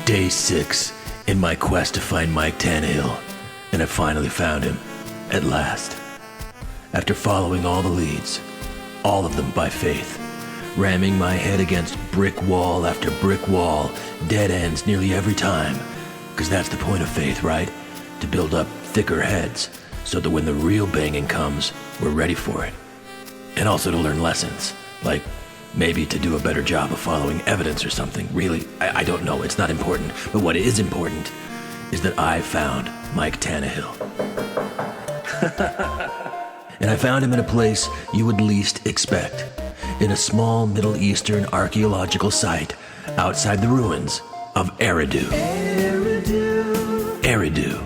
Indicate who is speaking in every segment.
Speaker 1: Day 6 in my quest to find Mike Tannehill, and I finally found him, at last. After following all the leads, all of them by faith, ramming my head against brick wall after brick wall, dead ends nearly every time, because that's the point of faith, right? To build up thicker heads, so that when the real banging comes, we're ready for it. And also to learn lessons, like maybe to do a better job of following evidence or something. Really, I don't know, it's not important. But what is important is that I found Mike Tannehill. And I found him in a place you would least expect. In a small Middle Eastern archaeological site outside the ruins of Eridu. Eridu.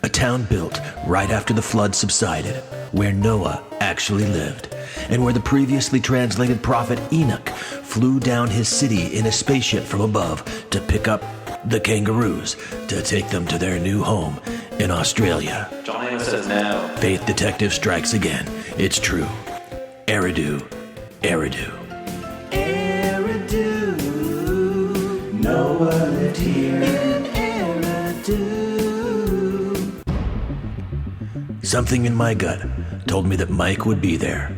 Speaker 1: A town built right after the flood subsided, where Noah actually lived, and where the previously translated prophet Enoch flew down his city in a spaceship from above to pick up the kangaroos to take them to their new home in Australia.
Speaker 2: Tannehill says now.
Speaker 1: Faith Detective strikes again. It's true. Eridu. Eridu.
Speaker 3: Eridu. Noah lived here in Eridu.
Speaker 1: Something in my gut told me that Mike would be there.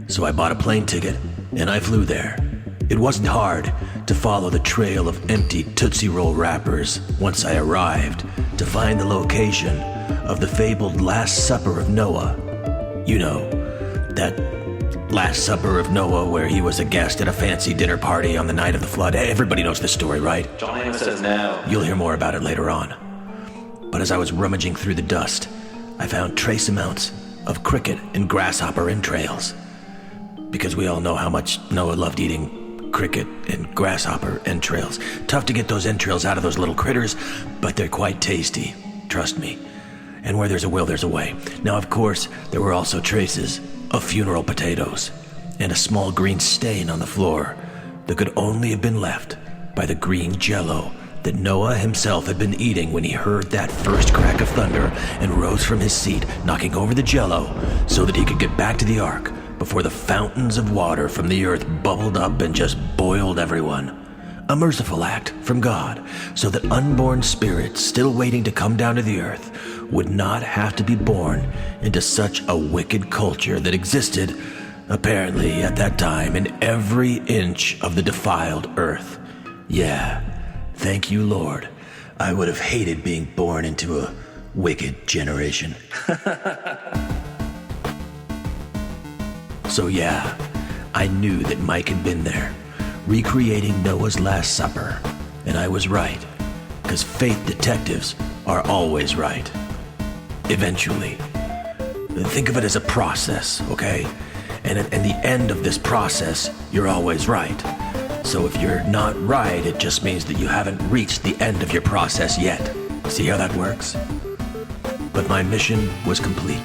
Speaker 1: So I bought a plane ticket and I flew there. It wasn't hard to follow the trail of empty Tootsie Roll wrappers once I arrived to find the location of the fabled Last Supper of Noah. You know, that Last Supper of Noah where he was a guest at a fancy dinner party on the night of the flood. Everybody knows this story, right?
Speaker 2: Tannehill says now.
Speaker 1: You'll hear more about it later on. But as I was rummaging through the dust, I found trace amounts of cricket and grasshopper entrails. Because we all know how much Noah loved eating cricket and grasshopper entrails. Tough to get those entrails out of those little critters, but they're quite tasty. Trust me. And where there's a will, there's a way. Now, of course, there were also traces of funeral potatoes and a small green stain on the floor that could only have been left by the green jello that Noah himself had been eating when he heard that first crack of thunder and rose from his seat, knocking over the jello so that he could get back to the ark before the fountains of water from the earth bubbled up and just boiled everyone. A merciful act from God, so that unborn spirits still waiting to come down to the earth would not have to be born into such a wicked culture that existed, apparently at that time, in every inch of the defiled earth. Yeah, thank you, Lord. I would have hated being born into a wicked generation. So yeah, I knew that Mike had been there, recreating Noah's Last Supper. And I was right, because faith detectives are always right. Eventually. Think of it as a process, okay? And at the end of this process, you're always right. So if you're not right, it just means that you haven't reached the end of your process yet. See how that works? But my mission was complete.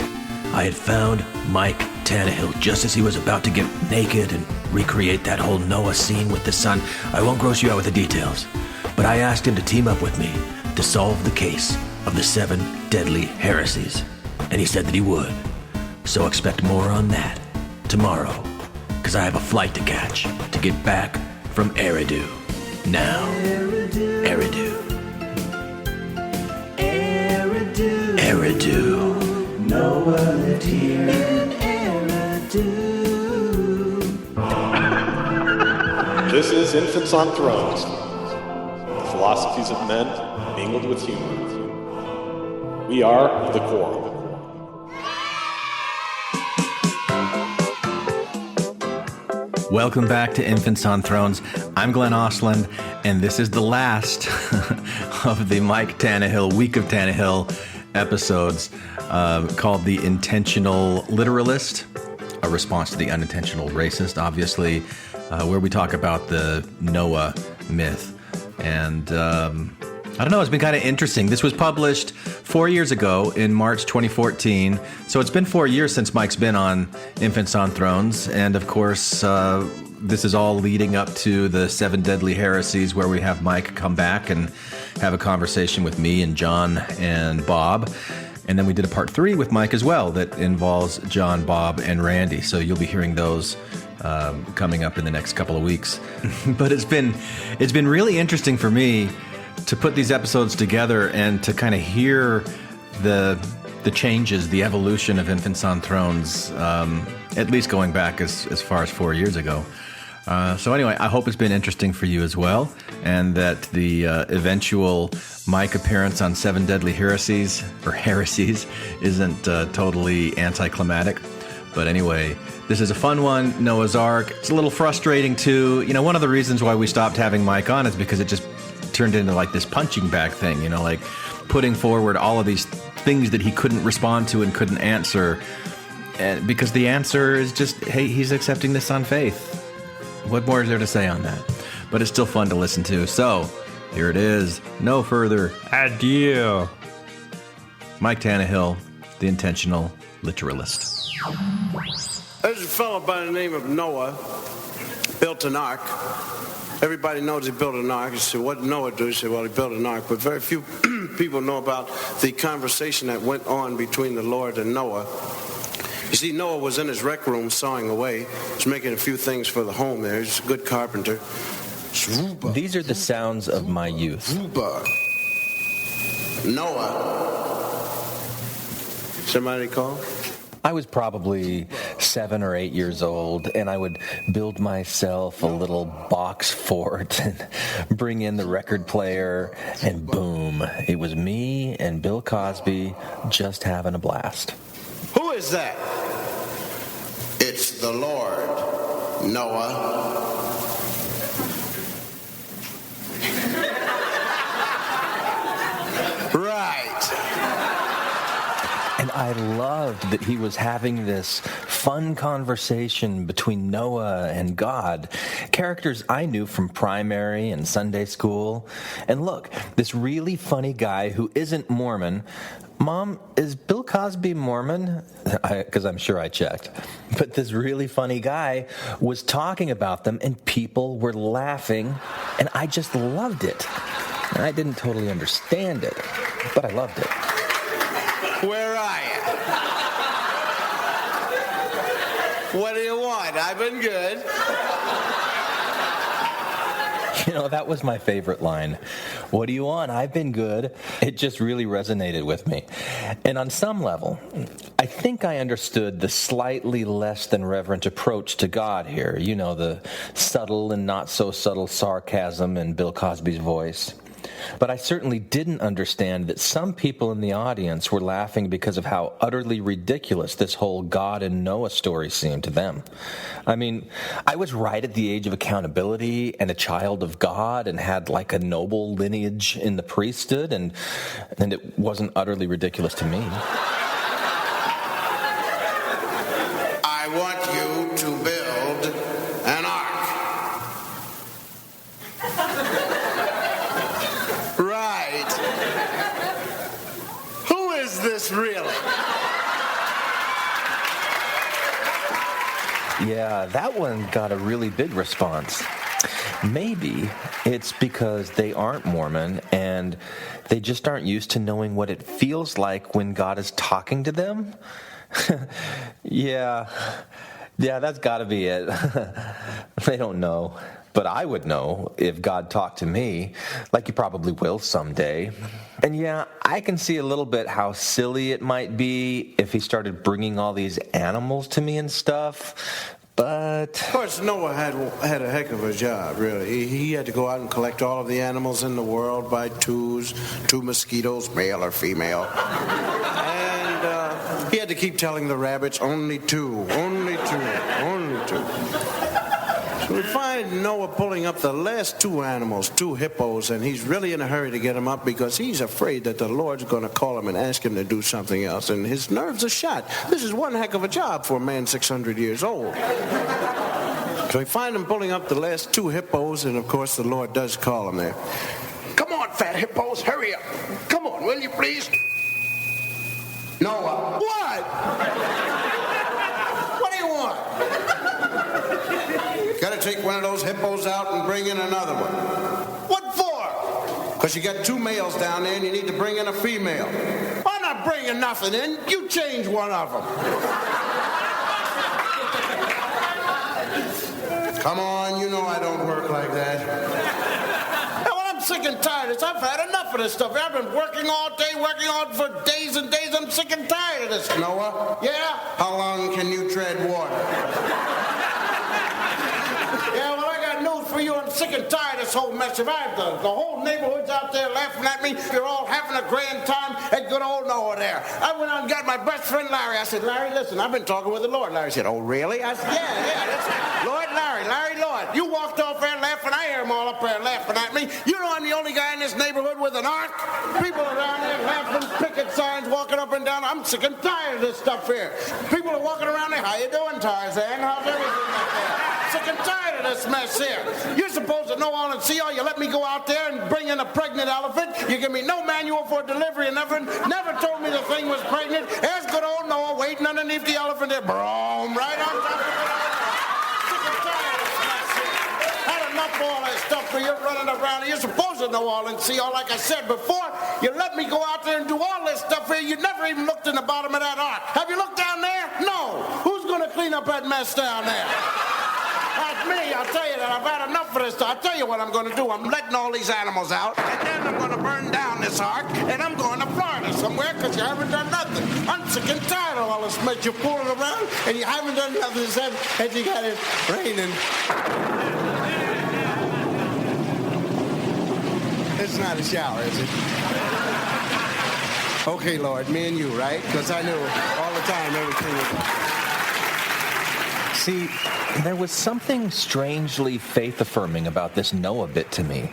Speaker 1: I had found Mike Tannehill just as he was about to get naked and recreate that whole Noah scene with the sun. I won't gross you out with the details, but I asked him to team up with me to solve the case of the 7 deadly heresies, and he said that he would. So expect more on that tomorrow, because I have a flight to catch to get back from Eridu. Now, Eridu. Eridu.
Speaker 3: Noah lived here in Eridu.
Speaker 4: This is Infants on Thrones. The philosophies of men mingled with humor. We are the Quorum.
Speaker 5: Welcome back to Infants on Thrones. I'm Glenn Osland, and this is the last of the Mike Tannehill, Week of Tannehill episodes called The Intentional Literalist, a response to the Unintentional Racist, obviously, where we talk about the Noah myth. And I don't know, it's been kind of interesting. This was published 4 years ago in March 2014. So it's been 4 years since Mike's been on Infants on Thrones. And of course, this is all leading up to the 7 Deadly Heresies, where we have Mike come back and have a conversation with me and John and Bob. And then we did a part 3 with Mike as well that involves John, Bob, and Randy. So you'll be hearing those coming up in the next couple of weeks. But it's been really interesting for me to put these episodes together and to kind of hear the changes, the evolution of Infants on Thrones, at least going back as far as 4 years ago. So anyway, I hope it's been interesting for you as well, and that the eventual Mike appearance on Seven Deadly Heresies isn't totally anticlimactic. But anyway, this is a fun one, Noah's Ark. It's a little frustrating too. You know, one of the reasons why we stopped having Mike on is because it just turned into like this punching bag thing, you know, like putting forward all of these things that he couldn't respond to and couldn't answer. And because the answer is just, hey, he's accepting this on faith. What more is there to say on that? But it's still fun to listen to. So, here it is. No further adieu. Mike Tannehill, the intentional literalist.
Speaker 6: There's a fellow by the name of Noah, built an ark. Everybody knows he built an ark. You say, what did Noah do? You say, well, he built an ark. But very few people know about the conversation that went on between the Lord and Noah. You see, Noah was in his rec room sawing away. He was making a few things for the home there. He's a good carpenter.
Speaker 7: These are the sounds of my youth.
Speaker 6: Noah. Somebody call?
Speaker 7: I was probably 7 or 8 years old, and I would build myself a little box fort and bring in the record player, and boom, it was me and Bill Cosby just having a blast.
Speaker 6: Who is that? It's the Lord, Noah. Right.
Speaker 7: And I loved that he was having this fun conversation between Noah and God, characters I knew from primary and Sunday school. And look, this really funny guy who isn't Mormon. Mom, is Bill Cosby Mormon? Because I'm sure I checked. But this really funny guy was talking about them, and people were laughing, and I just loved it. And I didn't totally understand it, but I loved it.
Speaker 6: Where are you? What do you want? I've been good.
Speaker 7: You know, that was my favorite line. What do you want? I've been good. It just really resonated with me. And on some level, I think I understood the slightly less than reverent approach to God here. You know, the subtle and not so subtle sarcasm in Bill Cosby's voice. But I certainly didn't understand that some people in the audience were laughing because of how utterly ridiculous this whole God and Noah story seemed to them. I mean, I was right at the age of accountability and a child of God and had like a noble lineage in the priesthood, and it wasn't utterly ridiculous to me.
Speaker 6: I want you to build an ark. Right. Who is this really?
Speaker 7: Yeah, that one got a really big response. Maybe it's because they aren't Mormon and they just aren't used to knowing what it feels like when God is talking to them. Yeah, that's got to be it. They don't know. But I would know if God talked to me, like he probably will someday. And yeah, I can see a little bit how silly it might be if he started bringing all these animals to me and stuff. But
Speaker 6: Of course, Noah had a heck of a job, really. He had to go out and collect all of the animals in the world by twos, 2 mosquitoes, male or female. And he had to keep telling the rabbits, only 2, only 2, only 2. So we find Noah pulling up the last 2 animals, 2 hippos, and he's really in a hurry to get them up because he's afraid that the Lord's going to call him and ask him to do something else, and his nerves are shot. This is one heck of a job for a man 600 years old. So we find him pulling up the last 2 hippos, and of course the Lord does call him there. Come on, fat hippos, hurry up. Come on, will you please? Noah. What? What do you want? Got to take one of those hippos out and bring in another one. What for? Because you got 2 males down there and you need to bring in a female. I'm not bringing nothing in. You change one of them. Come on, you know I don't work like that. Now, what I'm sick and tired of this. I've had enough of this stuff. I've been working all day, working on for days and days. I'm sick and tired of this. Noah? Yeah? How long can you tread water? Yeah, well, I got news for you. I'm sick and tired of this whole mess that I've done. The whole neighborhood's out there laughing at me. You're all having a grand time at good old Noah there. I went out and got my best friend Larry. I said, Larry, listen, I've been talking with the Lord. Larry said, oh, really? I said, yeah, listen. Lord, Larry, Lord. You walked off there laughing. I hear them all up there laughing at me. You know I'm the only guy in this neighborhood with an ark? People around there laughing, picket signs, walking up and down. I'm sick and tired of this stuff here. People are walking around there. How you doing, Tarzan? How's everything up there? Sick and tired of this mess here. You're supposed to know all and see all. You let me go out there and bring in a pregnant elephant. You give me no manual for delivery and never told me the thing was pregnant. There's good old Noah waiting underneath the elephant there. Boom, right on top of it. Sick and tired of this mess here. Had enough of all that stuff for you running around. You're supposed to know all and see all. Like I said before, you let me go out there and do all this stuff here. You never even looked in the bottom of that ark. Have you looked down there? No. Who's going to clean up that mess down there? That's me, I'll tell you that. I've had enough of this. I'll tell you what I'm going to do. I'm letting all these animals out, and then I'm going to burn down this ark, and I'm going to Florida somewhere because you haven't done nothing. I'm sick and tired of all this mess. You're fooling around, and you haven't done nothing except that you got it raining. It's not a shower, is it? Okay, Lord, me and you, right? Because I knew all the time everything was...
Speaker 7: See, there was something strangely faith-affirming about this Noah bit to me.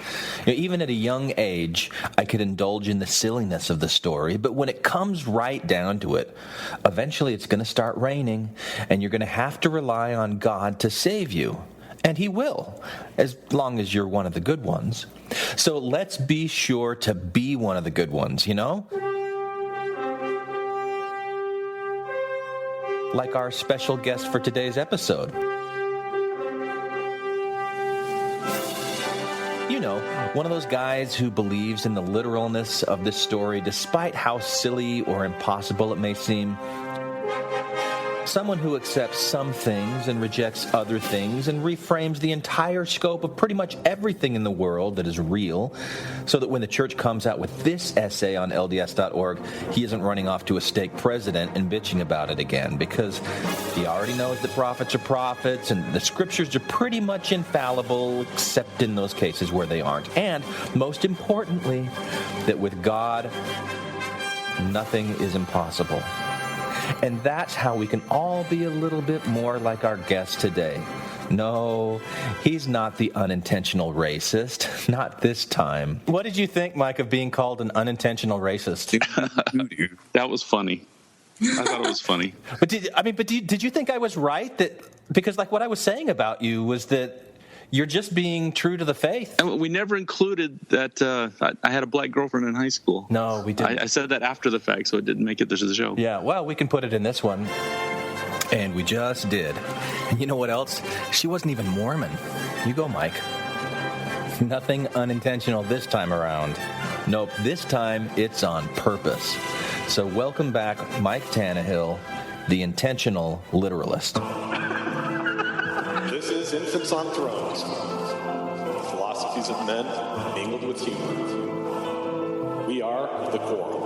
Speaker 7: Even at a young age, I could indulge in the silliness of the story, but when it comes right down to it, eventually it's going to start raining, and you're going to have to rely on God to save you. And he will, as long as you're one of the good ones. So let's be sure to be one of the good ones, you know? Like our special guest for today's episode. You know, one of those guys who believes in the literalness of this story despite how silly or impossible it may seem. Someone who accepts some things and rejects other things and reframes the entire scope of pretty much everything in the world that is real, so that when the church comes out with this essay on LDS.org, he isn't running off to a stake president and bitching about it again, because he already knows that prophets are prophets and the scriptures are pretty much infallible, except in those cases where they aren't. And, most importantly, that with God, nothing is impossible. And that's how we can all be a little bit more like our guest today. No, he's not the unintentional racist. Not this time. What did you think, Mike, of being called an unintentional racist?
Speaker 8: That was funny. I thought it was funny.
Speaker 7: But did you think I was right? That because like what I was saying about you was that you're just being true to the faith.
Speaker 8: And we never included that I had a black girlfriend in high school.
Speaker 7: No, we didn't.
Speaker 8: I said that after the fact, so it didn't make it to the show.
Speaker 7: Yeah, well, we can put it in this one. And we just did. And you know what else? She wasn't even Mormon. You go, Mike. Nothing unintentional this time around. Nope, this time it's on purpose. So welcome back, Mike Tannehill, the intentional literalist.
Speaker 4: This is Infants on Thrones, the philosophies of men mingled with humor. We are the core.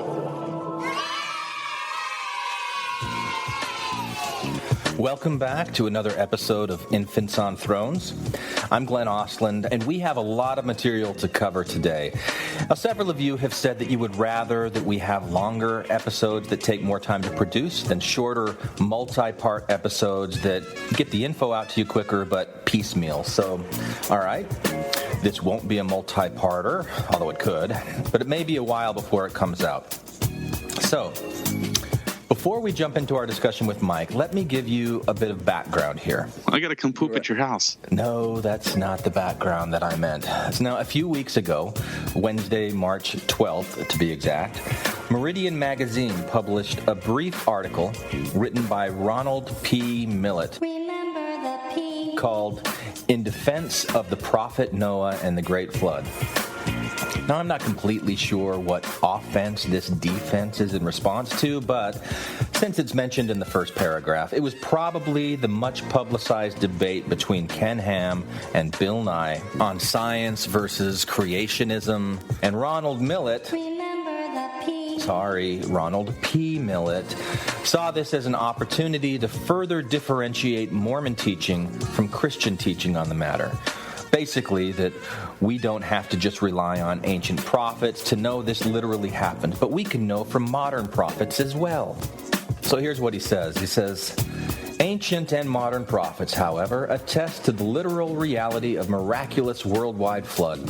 Speaker 7: Welcome back to another episode of Infants on Thrones. I'm Glenn Osland, and we have a lot of material to cover today. Now, several of you have said that you would rather that we have longer episodes that take more time to produce than shorter, multi-part episodes that get the info out to you quicker, but piecemeal. So, all right, this won't be a multi-parter, although it could, but it may be a while before it comes out. So, before we jump into our discussion with Mike, let me give you a bit of background here.
Speaker 8: I got to come poop at your house.
Speaker 7: No, that's not the background that I meant. Now, a few weeks ago, Wednesday, March 12th to be exact, Meridian magazine published a brief article written by Ronald P. Millett called In Defense of the Prophet Noah and the Great Flood. Now, I'm not completely sure what offense this defense is in response to, but Since it's mentioned in the first paragraph, it was probably the much publicized debate between Ken Ham and Bill Nye on science versus creationism, and Ronald P. Millett, saw this as an opportunity to further differentiate Mormon teaching from Christian teaching on the matter. Basically, that we don't have to just rely on ancient prophets to know this literally happened, but we can know from modern prophets as well. So here's what he says. He says, ancient and modern prophets, however, attest to the literal reality of miraculous worldwide flood.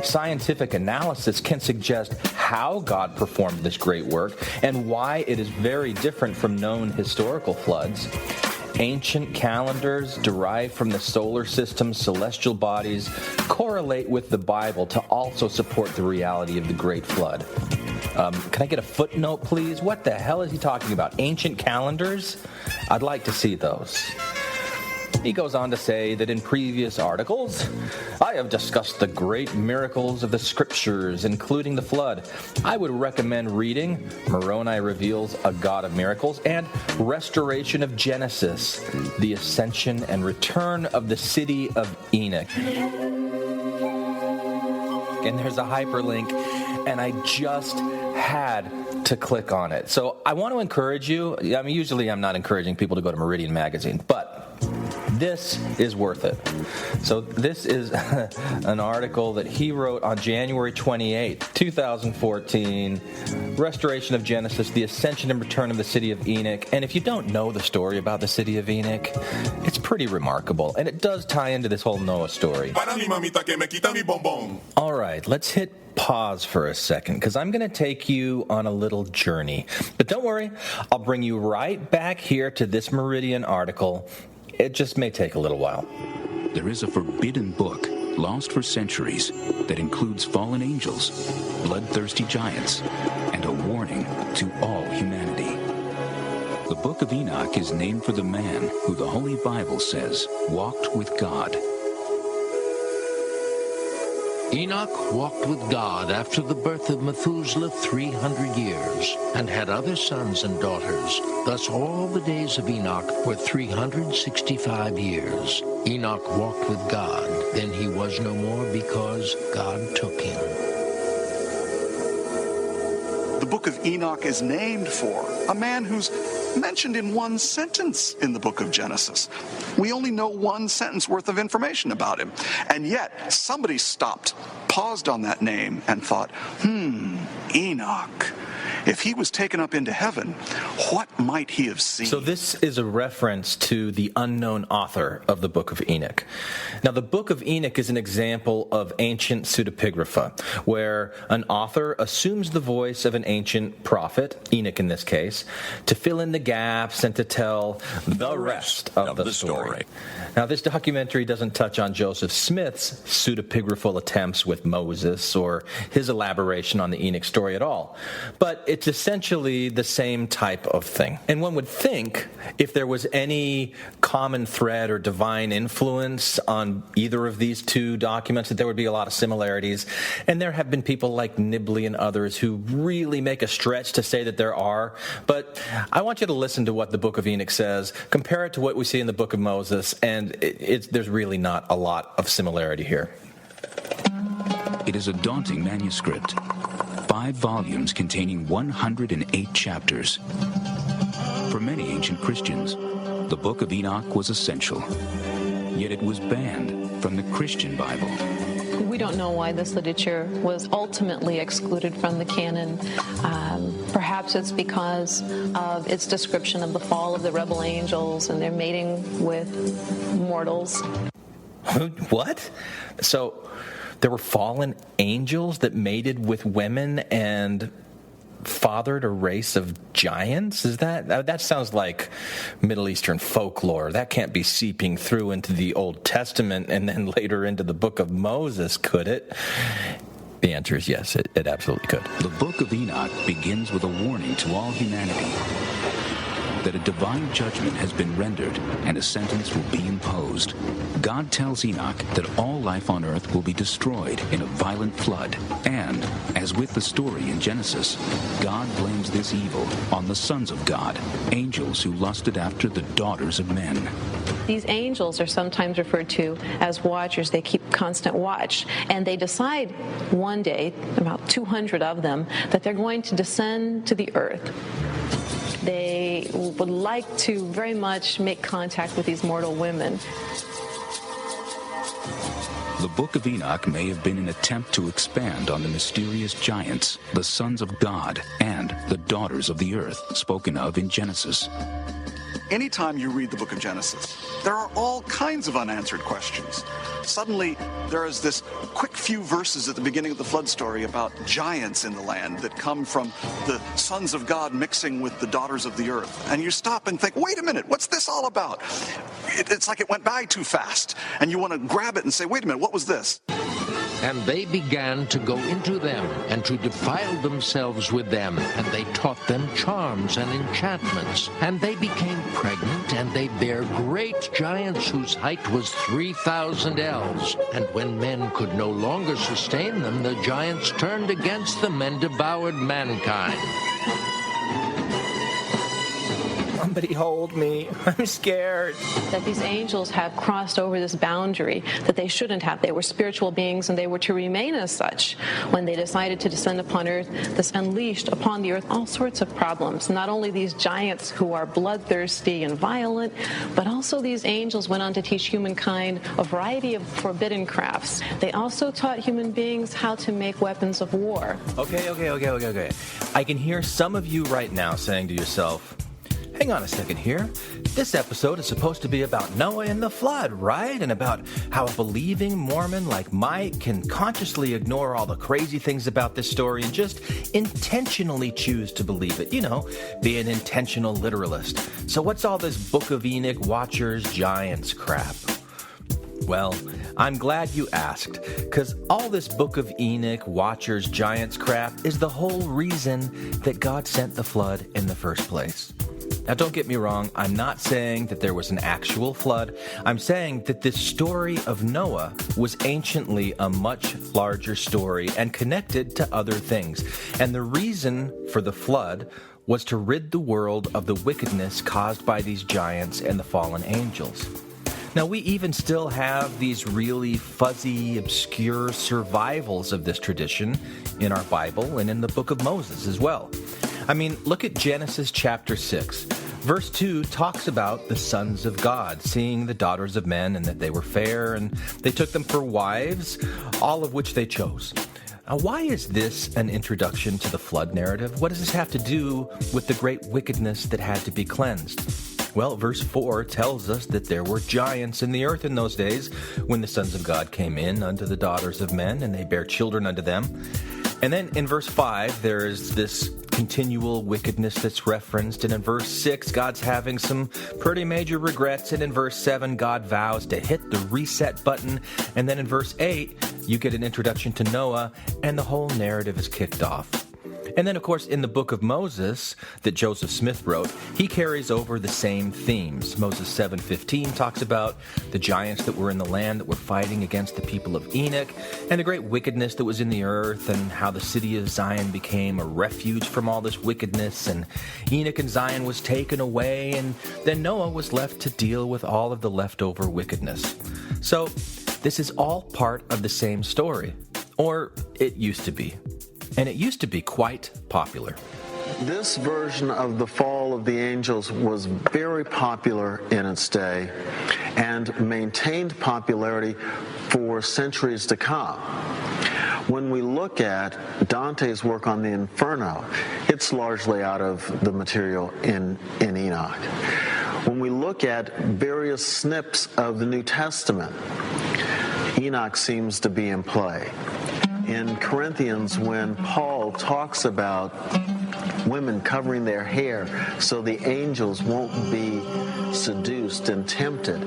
Speaker 7: Scientific analysis can suggest how God performed this great work and why it is very different from known historical floods. Ancient calendars derived from the solar system's celestial bodies correlate with the Bible to also support the reality of the Great Flood. Can I get a footnote, please? What the hell is he talking about? Ancient calendars? I'd like to see those. He goes on to say that in previous articles, I have discussed the great miracles of the scriptures, including the flood. I would recommend reading Moroni Reveals a God of Miracles and Restoration of Genesis, the Ascension and Return of the City of Enoch. And there's a hyperlink, and I just had to click on it. So I want to encourage you. I mean, usually I'm not encouraging people to go to Meridian magazine, but this is worth it. So this is an article that he wrote on January 28, 2014, Restoration of Genesis, the Ascension and Return of the City of Enoch. And if you don't know the story about the City of Enoch, it's pretty remarkable. And it does tie into this whole Noah story. All right, let's hit pause for a second, because I'm going to take you on a little journey. But don't worry, I'll bring you right back here to this Meridian article. It just may take a little while.
Speaker 9: There is a forbidden book, lost for centuries, that includes fallen angels, bloodthirsty giants, and a warning to all humanity. The Book of Enoch is named for the man who the Holy Bible says walked with God.
Speaker 10: Enoch walked with God after the birth of Methuselah 300 years, and had other sons and daughters. Thus all the days of Enoch were 365 years. Enoch walked with God, then he was no more, because God took him.
Speaker 11: The Book of Enoch is named for a man who's mentioned in one sentence in the book of Genesis. We only know one sentence worth of information about him. And yet, somebody stopped, paused on that name, and thought, Enoch. If he was taken up into heaven, what might he have seen?
Speaker 7: So this is a reference to the unknown author of the Book of Enoch. Now, the Book of Enoch is an example of ancient pseudepigrapha, where an author assumes the voice of an ancient prophet, Enoch in this case, to fill in the gaps and to tell the rest of the story. Now, this documentary doesn't touch on Joseph Smith's pseudepigraphal attempts with Moses or his elaboration on the Enoch story at all, but it's essentially the same type of thing. And one would think if there was any common thread or divine influence on either of these two documents, that there would be a lot of similarities. And there have been people like Nibley and others who really make a stretch to say that there are. But I want you to listen to what the Book of Enoch says, compare it to what we see in the Book of Moses, and there's really not a lot of similarity here.
Speaker 9: It is a daunting manuscript. 5 volumes containing 108 chapters. For many ancient Christians, the Book of Enoch was essential. Yet it was banned from the Christian Bible.
Speaker 12: We don't know why this literature was ultimately excluded from the canon. Perhaps it's because of its description of the fall of the rebel angels and their mating with mortals.
Speaker 7: What? So there were fallen angels that mated with women and fathered a race of giants? Is that sounds like Middle Eastern folklore. That can't be seeping through into the Old Testament and then later into the Book of Moses, could it? The answer is yes, it absolutely could.
Speaker 9: The Book of Enoch begins with a warning to all humanity that a divine judgment has been rendered and a sentence will be imposed. God tells Enoch that all life on earth will be destroyed in a violent flood. And, as with the story in Genesis, God blames this evil on the sons of God, angels who lusted after the daughters of men.
Speaker 12: These angels are sometimes referred to as watchers. They keep constant watch. And they decide one day, about 200 of them, that they're going to descend to the earth. They would like to very much make contact with these mortal women.
Speaker 9: The Book of Enoch may have been an attempt to expand on the mysterious giants, the sons of God, and the daughters of the earth, spoken of in Genesis.
Speaker 11: Anytime you read the book of Genesis, there are all kinds of unanswered questions. Suddenly, there is this quick few verses at the beginning of the flood story about giants in the land that come from the sons of God mixing with the daughters of the earth. And you stop and think, wait a minute, what's this all about? It's like it went by too fast. And you want to grab it and say, wait a minute, what was this?
Speaker 10: And they began to go into them, and to defile themselves with them, and they taught them charms and enchantments. And they became pregnant, and they bare great giants whose height was 3,000 ells. And when men could no longer sustain them, the giants turned against them and devoured mankind.
Speaker 7: Somebody hold me. I'm scared.
Speaker 12: That these angels have crossed over this boundary that they shouldn't have. They were spiritual beings, and they were to remain as such. When they decided to descend upon earth, this unleashed upon the earth all sorts of problems. Not only these giants who are bloodthirsty and violent, but also these angels went on to teach humankind a variety of forbidden crafts. They also taught human beings how to make weapons of war.
Speaker 7: Okay. I can hear some of you right now saying to yourself, hang on a second here. This episode is supposed to be about Noah and the flood, right? And about how a believing Mormon like Mike can consciously ignore all the crazy things about this story and just intentionally choose to believe it. You know, be an intentional literalist. So what's all this Book of Enoch, Watchers, Giants crap? Well, I'm glad you asked, because all this Book of Enoch, Watchers, Giants crap is the whole reason that God sent the flood in the first place. Now, don't get me wrong, I'm not saying that there was an actual flood. I'm saying that this story of Noah was anciently a much larger story and connected to other things. And the reason for the flood was to rid the world of the wickedness caused by these giants and the fallen angels. Now, we even still have these really fuzzy, obscure survivals of this tradition in our Bible and in the book of Moses as well. I mean, look at Genesis chapter 6. Verse 2 talks about the sons of God, seeing the daughters of men and that they were fair, and they took them for wives, all of which they chose. Now, why is this an introduction to the flood narrative? What does this have to do with the great wickedness that had to be cleansed? Well, verse 4 tells us that there were giants in the earth in those days when the sons of God came in unto the daughters of men, and they bare children unto them. And then in verse 5, there is this continual wickedness that's referenced. And in verse 6, God's having some pretty major regrets. And in verse 7, God vows to hit the reset button. And then in verse 8, you get an introduction to Noah, and the whole narrative is kicked off. And then, of course, in the book of Moses that Joseph Smith wrote, he carries over the same themes. Moses 7:15 talks about the giants that were in the land that were fighting against the people of Enoch, and the great wickedness that was in the earth, and how the city of Zion became a refuge from all this wickedness, and Enoch and Zion was taken away, and then Noah was left to deal with all of the leftover wickedness. So this is all part of the same story, or it used to be. And it used to be quite popular.
Speaker 6: This version of the fall of the angels was very popular in its day and maintained popularity for centuries to come. When we look at Dante's work on the Inferno, it's largely out of the material in Enoch. When we look at various snips of the New Testament, Enoch seems to be in play. In Corinthians, when Paul talks about women covering their hair so the angels won't be seduced and tempted,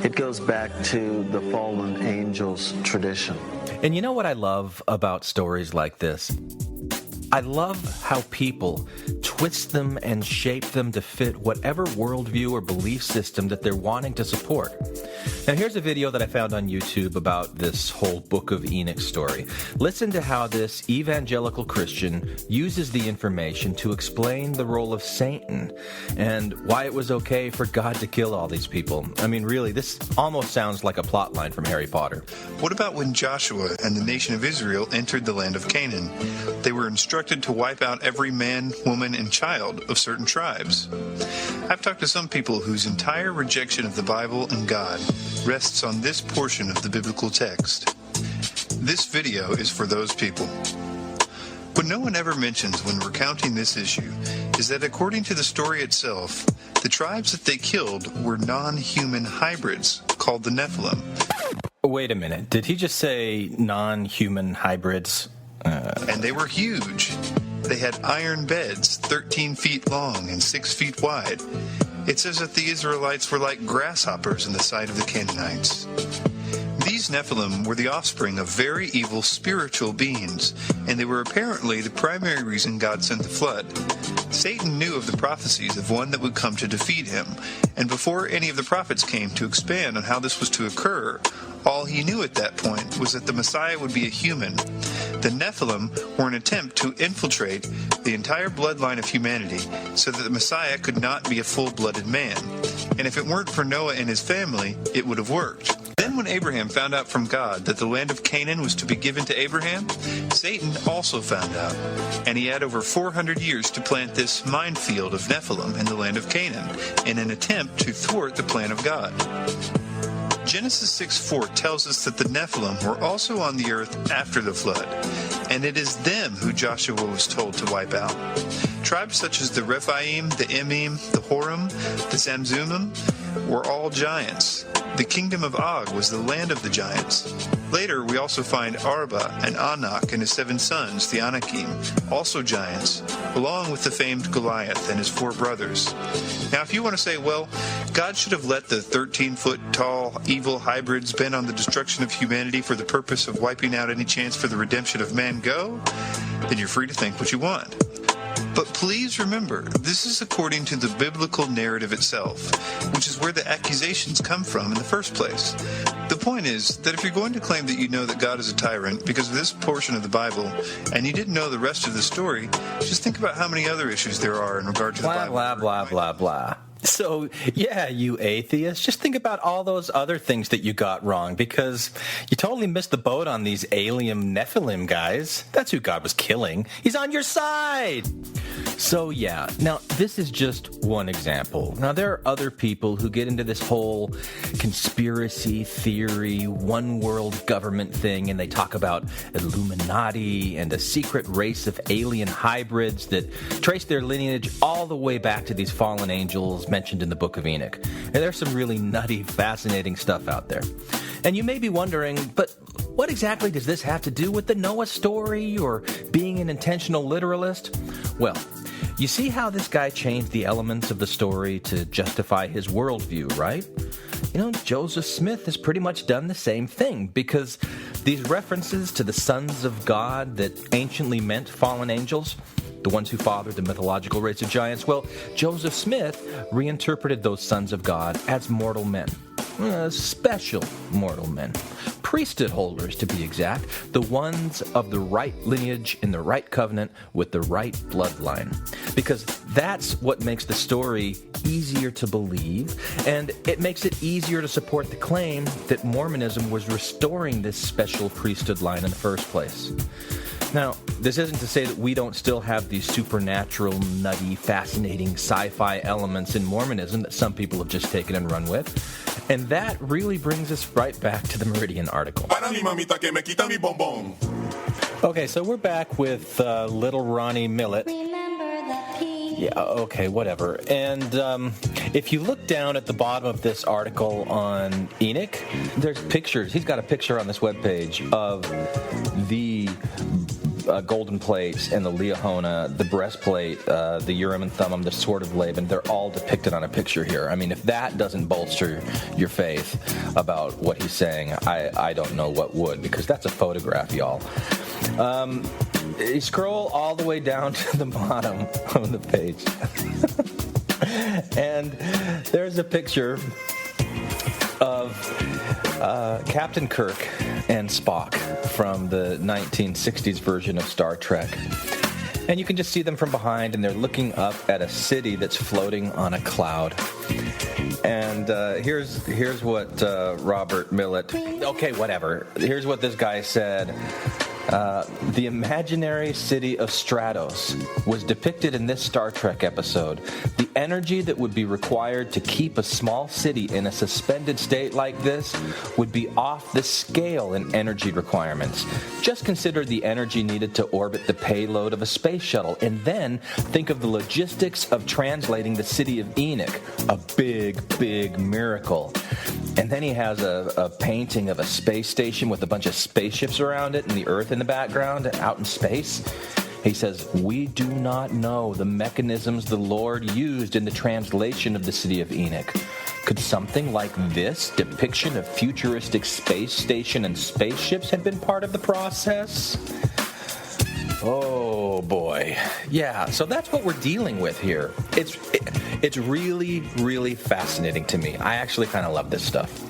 Speaker 6: it goes back to the fallen angels tradition.
Speaker 7: And you know what I love about stories like this? I love how people twist them and shape them to fit whatever worldview or belief system that they're wanting to support. Now, here's a video that I found on YouTube about this whole Book of Enoch story. Listen to how this evangelical Christian uses the information to explain the role of Satan and why it was okay for God to kill all these people. I mean, really, this almost sounds like a plot line from Harry Potter.
Speaker 13: What about when Joshua and the nation of Israel entered the land of Canaan? They were instructed to wipe out every man, woman, and child of certain tribes. I've talked to some people whose entire rejection of the Bible and God rests on this portion of the biblical text. This video is for those people. What no one ever mentions when recounting this issue is that according to the story itself, the tribes that they killed were non-human hybrids called the Nephilim.
Speaker 7: Wait a minute. Did he just say non-human hybrids?
Speaker 13: And they were huge. They had iron beds, 13 feet long and 6 feet wide. It says that the Israelites were like grasshoppers in the sight of the Canaanites. These Nephilim were the offspring of very evil spiritual beings, and they were apparently the primary reason God sent the flood. Satan knew of the prophecies of one that would come to defeat him, and before any of the prophets came to expand on how this was to occur, all he knew at that point was that the Messiah would be a human. The Nephilim were an attempt to infiltrate the entire bloodline of humanity so that the Messiah could not be a full-blooded man. And if it weren't for Noah and his family, it would have worked. Then when Abraham found out from God that the land of Canaan was to be given to Abraham, Satan also found out, and he had over 400 years to plant this minefield of Nephilim in the land of Canaan in an attempt to thwart the plan of God. Genesis 6:4 tells us that the Nephilim were also on the earth after the flood, and it is them who Joshua was told to wipe out. Tribes such as the Rephaim, the Emim, the Horim, the Zamzumim were all giants. The kingdom of Og was the land of the giants. Later, we also find Arba and Anak and his 7 sons, the Anakim, also giants, along with the famed Goliath and his 4 brothers. Now, if you want to say, well, God should have let the 13-foot-tall evil hybrids bent on the destruction of humanity for the purpose of wiping out any chance for the redemption of man go, then you're free to think what you want. But please remember, this is according to the biblical narrative itself, which is where the accusations come from in the first place. The point is that if you're going to claim that you know that God is a tyrant because of this portion of the Bible, and you didn't know the rest of the story, just think about how many other issues there are in regard to the Bible.
Speaker 7: Blah, blah, blah, blah, blah. So, yeah, you atheists, just think about all those other things that you got wrong, because you totally missed the boat on these alien Nephilim guys. That's who God was killing. He's on your side. So, yeah, now, this is just one example. Now, there are other people who get into this whole conspiracy theory, one world government thing, and they talk about Illuminati and a secret race of alien hybrids that trace their lineage all the way back to these fallen angels mentioned in the Book of Enoch. And there's some really nutty, fascinating stuff out there. And you may be wondering, but what exactly does this have to do with the Noah story or being an intentional literalist? Well, you see how this guy changed the elements of the story to justify his worldview, right? You know, Joseph Smith has pretty much done the same thing, because these references to the sons of God that anciently meant fallen angels, the ones who fathered the mythological race of giants, well, Joseph Smith reinterpreted those sons of God as mortal men. Special mortal men. Priesthood holders, to be exact. The ones of the right lineage in the right covenant with the right bloodline. Because that's what makes the story easier to believe, and it makes it easier to support the claim that Mormonism was restoring this special priesthood line in the first place. Now, this isn't to say that we don't still have these supernatural, nutty, fascinating sci-fi elements in Mormonism that some people have just taken and run with. And that really brings us right back to the Meridian article. Okay, so we're back with Little Ronnie Millett. Yeah, okay, whatever. And if you look down at the bottom of this article on Enoch, there's pictures. He's got a picture on this webpage of the golden plates and the Liahona, the breastplate, the Urim and Thummim, the sword of Laban. They're all depicted on a picture here. I mean, if that doesn't bolster your faith about what he's saying, I don't know what would, because that's a photograph, y'all. You scroll all the way down to the bottom of the page. And there's a picture of Captain Kirk and Spock from the 1960s version of Star Trek. And you can just see them from behind, and they're looking up at a city that's floating on a cloud. And here's what Robert Millett... Okay, whatever. Here's what this guy said. The imaginary city of Stratos was depicted in this Star Trek episode. The energy that would be required to keep a small city in a suspended state like this would be off the scale in energy requirements. Just consider the energy needed to orbit the payload of a space shuttle, and then think of the logistics of translating the city of Enoch. A big, big miracle. And then he has a painting of a space station with a bunch of spaceships around it and the Earth in the background out in space. He says, we do not know the mechanisms the Lord used in the translation of the city of Enoch. Could something like this depiction of futuristic space station and spaceships have been part of the process? Oh, boy. Yeah, so that's what we're dealing with here. It's really, really fascinating to me. I actually kind of love this stuff.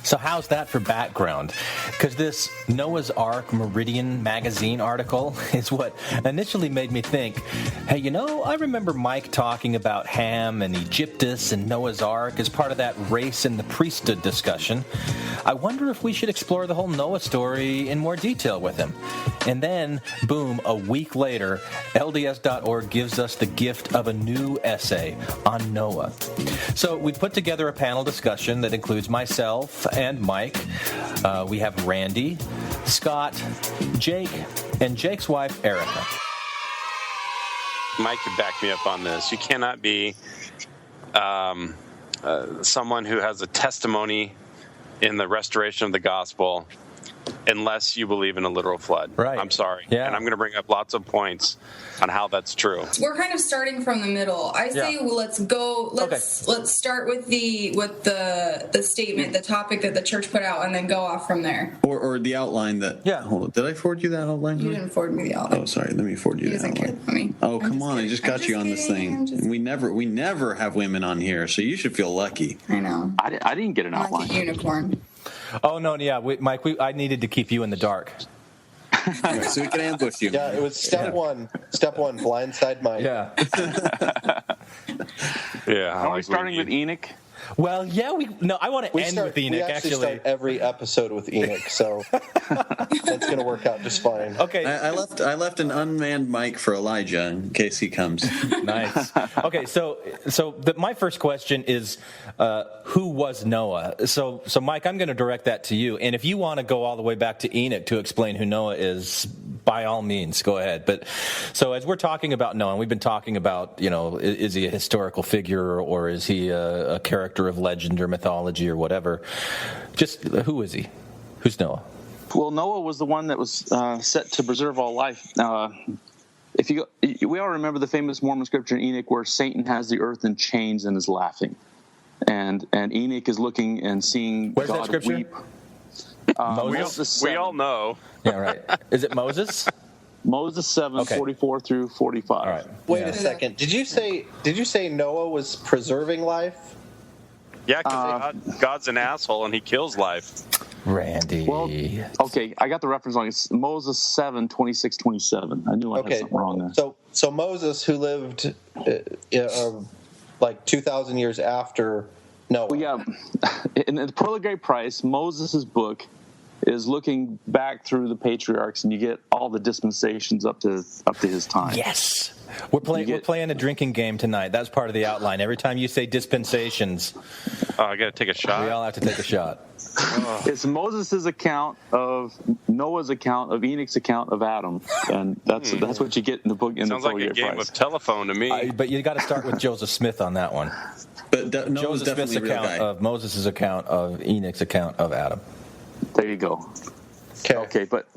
Speaker 7: So how's that for background? Because this Noah's Ark Meridian magazine article is what initially made me think, hey, I remember Mike talking about Ham and Egyptus and Noah's Ark as part of that race and the priesthood discussion. I wonder if we should explore the whole Noah story in more detail with him. And then, boom, a week later, LDS.org gives us the gift of a new essay on Noah. So we put together a panel discussion that includes myself and Mike. We have Randy, Scott, Jake, and Jake's wife, Erica.
Speaker 14: Mike could back me up on this. You cannot be someone who has a testimony in the restoration of the gospel unless you believe in a literal flood.
Speaker 7: Right.
Speaker 14: I'm sorry.
Speaker 7: Yeah.
Speaker 14: And I'm going to bring up lots of points on how that's true.
Speaker 15: We're kind of starting from the middle. I say let's start with the statement, the topic that the church put out, and then go off from there.
Speaker 16: Or the outline that... Yeah. Hold on. Did I forward you that outline?
Speaker 15: You didn't forward me the outline.
Speaker 16: Oh, sorry. Let me forward you that outline. He doesn't care for me. Oh, come on. I just got you on this thing. We never have women on here, so you should feel lucky.
Speaker 15: I know.
Speaker 14: I didn't get an outline.
Speaker 15: Like a unicorn.
Speaker 7: Oh, no, yeah. Mike, I needed to keep you in the dark.
Speaker 16: Right, so we can ambush you.
Speaker 17: Yeah, it was step one. Step one, blindside Mike.
Speaker 7: Yeah.
Speaker 14: Yeah.
Speaker 8: Are we starting with Enoch?
Speaker 7: Well, yeah, I want to end with Enoch,
Speaker 17: we actually start every episode with Enoch, so that's going to work out just fine.
Speaker 7: Okay.
Speaker 16: I left an unmanned mic for Elijah in case he comes.
Speaker 7: Nice. Okay, so my first question is, who was Noah? So Mike, I'm going to direct that to you, and if you want to go all the way back to Enoch to explain who Noah is, by all means, go ahead. But so as we're talking about Noah, and we've been talking about, is he a historical figure or is he a character of legend or mythology or whatever? Just who is he? Who's Noah?
Speaker 8: Well, Noah was the one that was set to preserve all life. We all remember the famous Mormon scripture in Enoch where Satan has the earth in chains and is laughing, and Enoch is looking and seeing
Speaker 7: Where's
Speaker 8: God
Speaker 7: that scripture?
Speaker 8: weep.
Speaker 14: We all know.
Speaker 7: Yeah, right. Is it Moses?
Speaker 8: Moses 7,
Speaker 7: Okay.
Speaker 8: 44 through 45.
Speaker 7: All right.
Speaker 17: Wait a second. Did you say Noah was preserving life?
Speaker 14: Yeah, because God's an asshole and he kills life.
Speaker 7: Randy.
Speaker 8: Well, okay, I got the reference on it. It's Moses 7, 26, 27. I knew I had something wrong there.
Speaker 17: So Moses, who lived like 2,000 years after Noah.
Speaker 8: Well, yeah, in the Pearl of Great Price, Moses' book is looking back through the patriarchs, and you get all the dispensations up to his time.
Speaker 7: Yes. We're playing a drinking game tonight. That's part of the outline. Every time you say dispensations,
Speaker 14: I got to take a shot.
Speaker 7: We all have to take a shot.
Speaker 8: It's Moses' account of Noah's account of Enoch's account of Adam, and that's what you get in the book.
Speaker 14: Sounds like a game of telephone to me.
Speaker 7: But you got to start with Joseph Smith on that one.
Speaker 16: But Noah's
Speaker 7: Joseph Smith's account of Moses' account of Enoch's account of Adam.
Speaker 8: There you go. Okay, but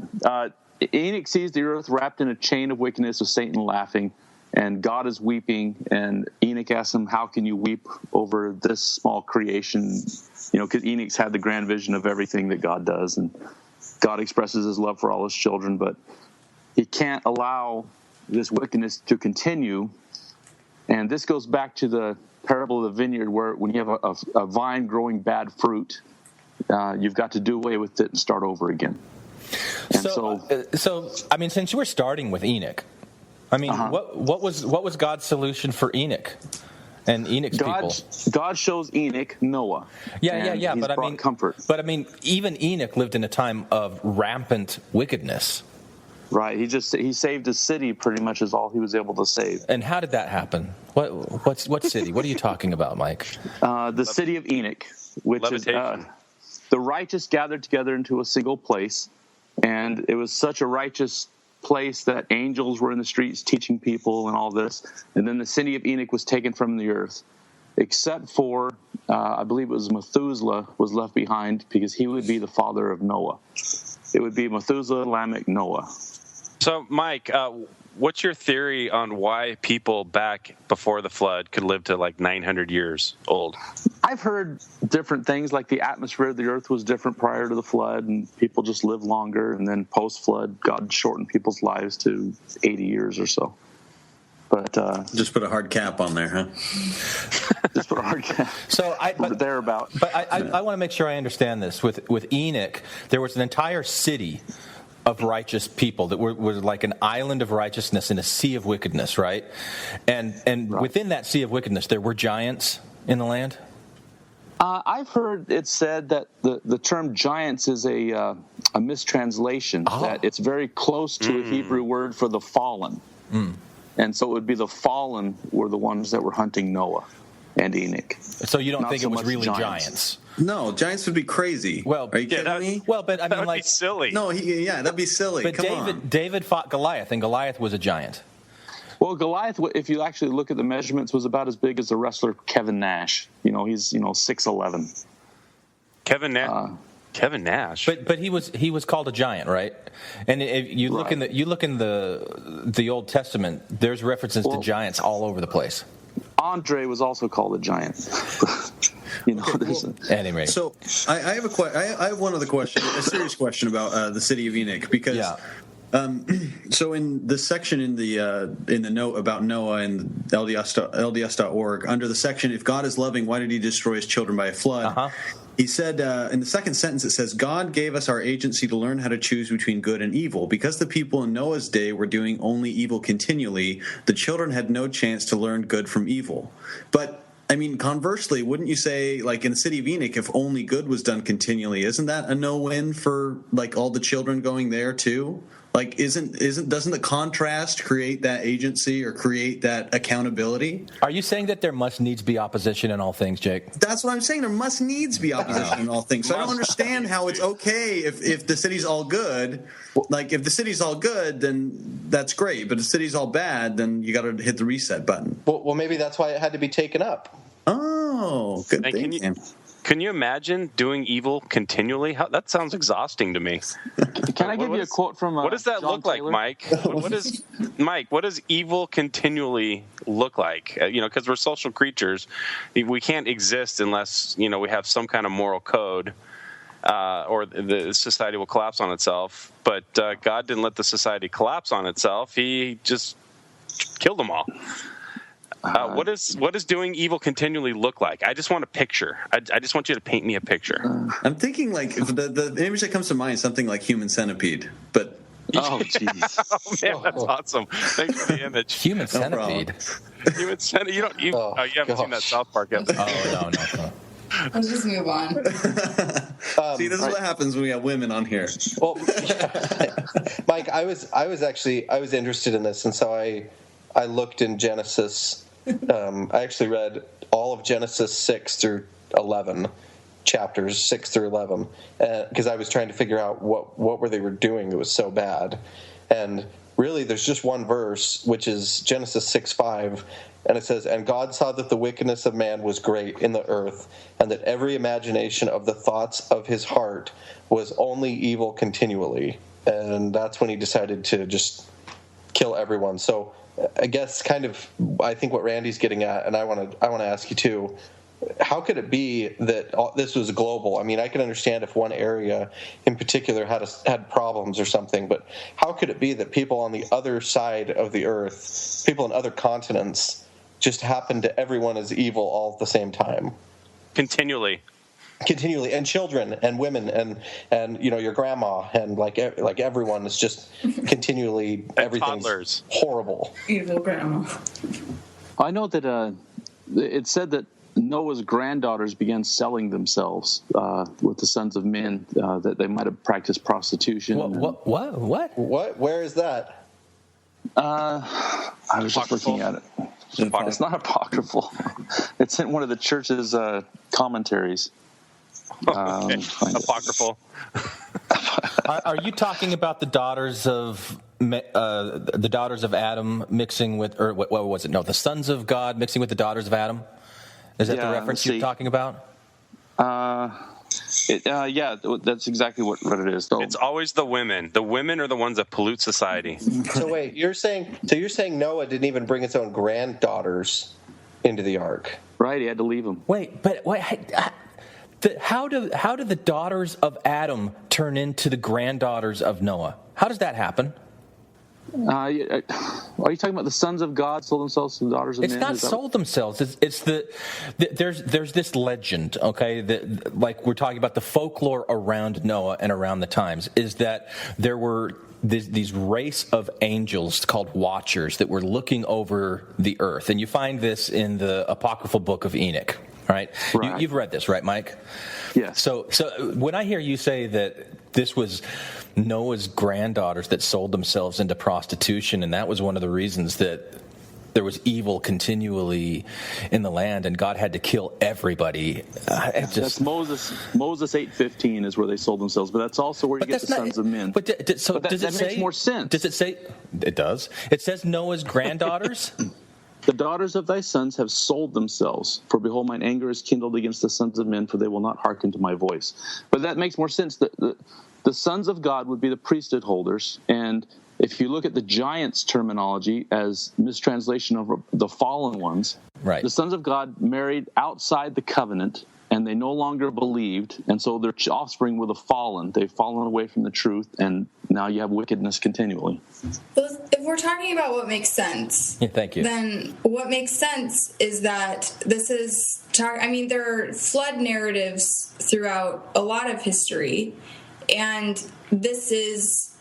Speaker 8: Enoch sees the earth wrapped in a chain of wickedness with Satan laughing, and God is weeping, and Enoch asks him, how can you weep over this small creation? Because Enoch's had the grand vision of everything that God does, and God expresses his love for all his children, but he can't allow this wickedness to continue. And this goes back to the parable of the vineyard, where when you have a vine growing bad fruit, you've got to do away with it and start over again. And
Speaker 7: so I mean, since you were starting with Enoch, I mean, what was God's solution for Enoch and Enoch's people?
Speaker 8: God shows Enoch Noah.
Speaker 7: Yeah.
Speaker 8: But I mean, comfort.
Speaker 7: But I mean, even Enoch lived in a time of rampant wickedness.
Speaker 8: Right. He saved a city, pretty much is all he was able to save.
Speaker 7: And how did that happen? What city? What are you talking about, Mike?
Speaker 8: The city of Enoch, which is the righteous gathered together into a single place, and it was such a righteous place that angels were in the streets teaching people and all this. And then the city of Enoch was taken from the earth, except for I believe it was Methuselah was left behind, because he would be the father of Noah. It would be Methuselah, Lamech, Noah.
Speaker 14: So, Mike, what's your theory on why people back before the flood could live to like 900 years old?
Speaker 8: I've heard different things, like the atmosphere of the earth was different prior to the flood, and people just lived longer. And then post-flood, God shortened people's lives to 80 years or so. But
Speaker 16: just put a hard cap on there, huh?
Speaker 8: Just put a hard cap.
Speaker 7: So I want to make sure I understand this. With Enoch, there was an entire city of righteous people that were like an island of righteousness in a sea of wickedness, right? And within that sea of wickedness, there were giants in the land?
Speaker 8: I've heard it said that the term giants is a mistranslation, that it's very close to a Hebrew word for the fallen. And so it would be the fallen were the ones that were hunting Noah and Enoch.
Speaker 7: So you don't think it was really giants?
Speaker 16: No, giants would be crazy.
Speaker 7: Well,
Speaker 16: are you kidding me?
Speaker 7: Well, but I mean,
Speaker 14: that'd be silly.
Speaker 16: No, that'd be silly.
Speaker 7: But David fought Goliath, and Goliath was a giant.
Speaker 8: Well, Goliath, if you actually look at the measurements, was about as big as the wrestler Kevin Nash. He's 6'11".
Speaker 14: Kevin Nash.
Speaker 7: But he was called a giant, right? And if you look in the Old Testament, there's references to giants all over the place.
Speaker 8: Andre was also called a giant.
Speaker 7: Anyway,
Speaker 16: so I have I have one other question, a serious question about the city of Enoch, because so in this section in the note about Noah and LDS.org, under the section, if God is loving, why did he destroy his children by a flood? He said in the second sentence, it says, God gave us our agency to learn how to choose between good and evil. Because the people in Noah's day were doing only evil continually, the children had no chance to learn good from evil. But I mean, conversely, wouldn't you say, like in the city of Enoch, if only good was done continually, isn't that a no-win for like all the children going there too? Like, doesn't the contrast create that agency or create that accountability?
Speaker 7: Are you saying that there must needs be opposition in all things, Jake?
Speaker 16: That's what I'm saying. There must needs be opposition in all things. So I don't understand how it's okay if the city's all good. Like, if the city's all good, then that's great. But if the city's all bad, then you got to hit the reset button.
Speaker 17: Well, maybe that's why it had to be taken up.
Speaker 16: Oh, good thinking.
Speaker 14: Can you imagine doing evil continually? That sounds exhausting to me.
Speaker 8: Can I give you a quote from
Speaker 14: what does that
Speaker 8: John
Speaker 14: look
Speaker 8: Taylor?
Speaker 14: like, Mike? What does evil continually look like? Because we're social creatures, we can't exist unless we have some kind of moral code, or the society will collapse on itself. But God didn't let the society collapse on itself; He just killed them all. What does doing evil continually look like? I just want a picture. I just want you to paint me a picture.
Speaker 16: I'm thinking like the image that comes to mind is something like Human Centipede, but
Speaker 8: oh jeez,
Speaker 14: oh man, that's awesome. Thanks for the image.
Speaker 7: Human Centipede.
Speaker 14: Human Centipede. You haven't seen that South Park episode.
Speaker 7: Oh no.
Speaker 15: Let's just move on.
Speaker 16: See, this is what happens when we have women on here.
Speaker 17: Well, Mike, I was interested in this, and so I looked in Genesis. I actually read all of Genesis 6 through 11, chapters 6 through 11, because I was trying to figure out what were they were doing that was so bad. And really, there's just one verse, which is Genesis 6:5, and it says, "And God saw that the wickedness of man was great in the earth, and that every imagination of the thoughts of his heart was only evil continually." And that's when he decided to just kill everyone. So I guess I think what Randy's getting at, and I want to ask you too, how could it be that this was global? I mean, I can understand if one area in particular had problems or something, but how could it be that people on the other side of the earth, people in other continents, just happened to everyone as evil all at the same time?
Speaker 14: Continually,
Speaker 17: and children and women and your grandma and like everyone is just continually everything's
Speaker 14: toddlers.
Speaker 17: Horrible.
Speaker 15: Evil grandma.
Speaker 8: I know that it said that Noah's granddaughters began selling themselves with the sons of men, that they might have practiced prostitution.
Speaker 7: What?
Speaker 17: Where is that?
Speaker 8: I was just looking at it. It's not apocryphal. It's in one of the church's commentaries.
Speaker 14: Apocryphal.
Speaker 7: Are you talking about the daughters of Adam mixing with, or what was it? No, the sons of God mixing with the daughters of Adam. Is that the reference you're talking about?
Speaker 8: Yeah, that's exactly what it is. So,
Speaker 14: it's always the women. The women are the ones that pollute society.
Speaker 17: So wait, you're saying Noah didn't even bring his own granddaughters into the ark?
Speaker 8: Right, he had to leave them.
Speaker 7: Wait. How do the daughters of Adam turn into the granddaughters of Noah? How does that happen?
Speaker 8: Are you talking about the sons of God sold themselves to the daughters of men?
Speaker 7: It's not sold themselves. It's there's this legend, okay, that, like we're talking about the folklore around Noah and around the times, is that there were these race of angels called watchers that were looking over the earth, and you find this in the apocryphal book of Enoch. Right? You've read this, right, Mike?
Speaker 8: Yes.
Speaker 7: So when I hear you say that this was Noah's granddaughters that sold themselves into prostitution, and that was one of the reasons that there was evil continually in the land, and God had to kill everybody.
Speaker 8: That's Moses 8:15 is where they sold themselves, but that's also where you get the sons of men.
Speaker 7: But does it
Speaker 8: makes more sense.
Speaker 7: Does it say? It does. It says Noah's granddaughters.
Speaker 8: The daughters of thy sons have sold themselves, for behold, mine anger is kindled against the sons of men, for they will not hearken to my voice. But that makes more sense. The sons of God would be the priesthood holders, and if you look at the giants terminology as mistranslation of the fallen ones,
Speaker 7: right.
Speaker 8: The sons of God married outside the covenant, and they no longer believed, and so their offspring were the fallen. They've fallen away from the truth, and now you have wickedness continually.
Speaker 15: Well, if we're talking about what makes sense,
Speaker 7: thank you.
Speaker 15: Then what makes sense is that this is. There are flood narratives throughout a lot of history, and this is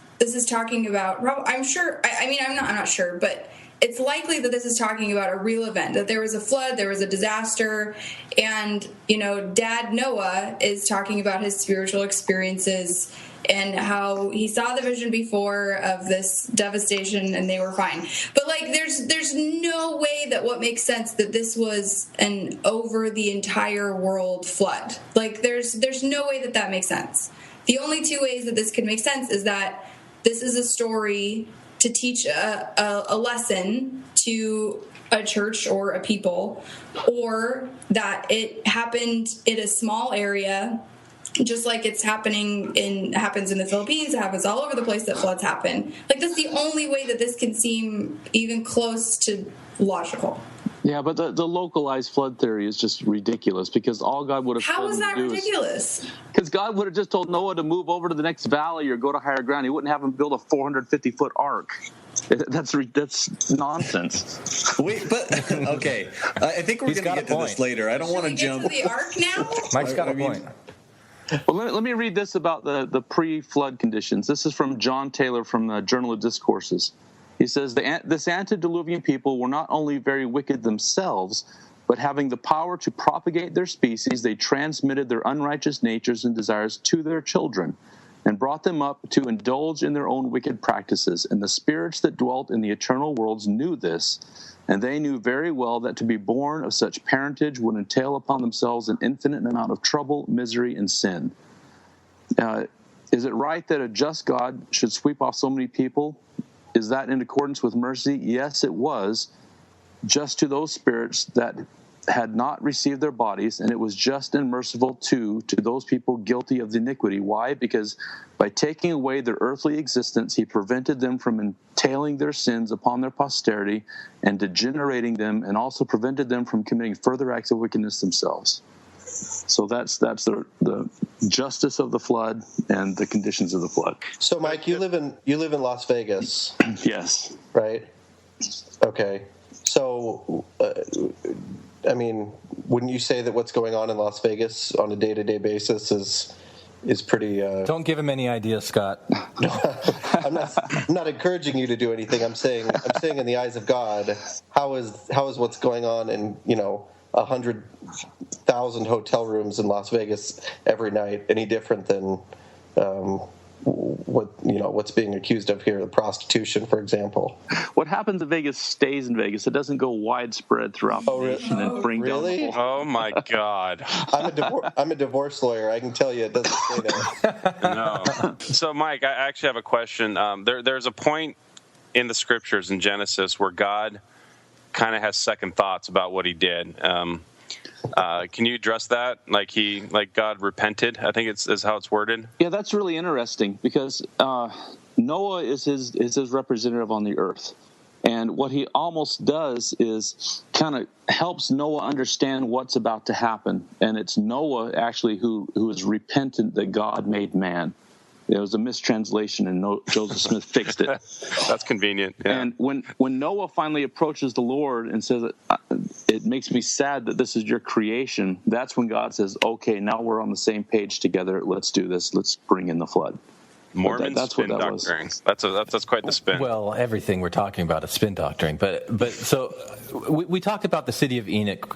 Speaker 15: talking about. I'm sure. I'm not sure, but it's likely that this is talking about a real event, that there was a flood, there was a disaster, and, Dad Noah is talking about his spiritual experiences and how he saw the vision before of this devastation and they were fine. But, there's no way that what makes sense that this was an over the entire world flood. There's no way that makes sense. The only two ways that this could make sense is that this is a story to teach a lesson to a church or a people, or that it happened in a small area, just like happens in the Philippines. It happens all over the place that floods happen. That's the only way that this can seem even close to logical.
Speaker 8: Yeah, but the localized flood theory is just ridiculous, because all God would have
Speaker 15: How is that ridiculous?
Speaker 8: Because God would have just told Noah to move over to the next valley or go to higher ground. He wouldn't have him build a 450-foot ark. That's nonsense.
Speaker 16: Wait, but okay. I think we're going to get to this later. I don't want to jump.
Speaker 15: Should we get to the ark now?
Speaker 7: Mike's got a point.
Speaker 8: Well, let me read this about the pre-flood conditions. This is from John Taylor from the Journal of Discourses. He says, this antediluvian people were not only very wicked themselves, but having the power to propagate their species, they transmitted their unrighteous natures and desires to their children, and brought them up to indulge in their own wicked practices. And the spirits that dwelt in the eternal worlds knew this, and they knew very well that to be born of such parentage would entail upon themselves an infinite amount of trouble, misery, and sin. Is it right that a just God should sweep off so many people? Is that in accordance with mercy? Yes, it was, just to those spirits that had not received their bodies, and it was just and merciful to those people guilty of the iniquity. Why? Because by taking away their earthly existence, he prevented them from entailing their sins upon their posterity and degenerating them, and also prevented them from committing further acts of wickedness themselves. So that's the justice of the flood and the conditions of the flood.
Speaker 17: So, Mike, you live in Las Vegas.
Speaker 8: Yes.
Speaker 17: Right. Okay. So, I mean, wouldn't you say that what's going on in Las Vegas on a day-to-day basis is pretty?
Speaker 7: Don't give him any ideas, Scott.
Speaker 17: I'm not encouraging you to do anything. I'm saying in the eyes of God, how is what's going on in 100,000 hotel rooms in Las Vegas every night any different than what's being accused of here, the prostitution, for example?
Speaker 8: What happens in Vegas stays in Vegas. It doesn't go widespread throughout the nation and bring down the whole.
Speaker 14: Oh my God!
Speaker 17: I'm a divorce lawyer. I can tell you it doesn't stay there.
Speaker 14: No. So, Mike, I actually have a question. There's a point in the scriptures in Genesis where God kind of has second thoughts about what he did. Can you address that? Like God repented, I think is how it's worded.
Speaker 8: Yeah, that's really interesting because Noah is his representative on the earth. And what he almost does is kind of helps Noah understand what's about to happen. And it's Noah actually who is repentant that God made man. It was a mistranslation, and Joseph Smith fixed it.
Speaker 14: That's convenient. Yeah.
Speaker 8: And when Noah finally approaches the Lord and says, "It makes me sad that this is your creation," that's when God says, "Okay, now we're on the same page together. Let's do this. Let's bring in the flood."
Speaker 14: Mormon spin doctoring. That's quite the spin.
Speaker 7: Well, everything we're talking about is spin doctoring. But so we talked about the city of Enoch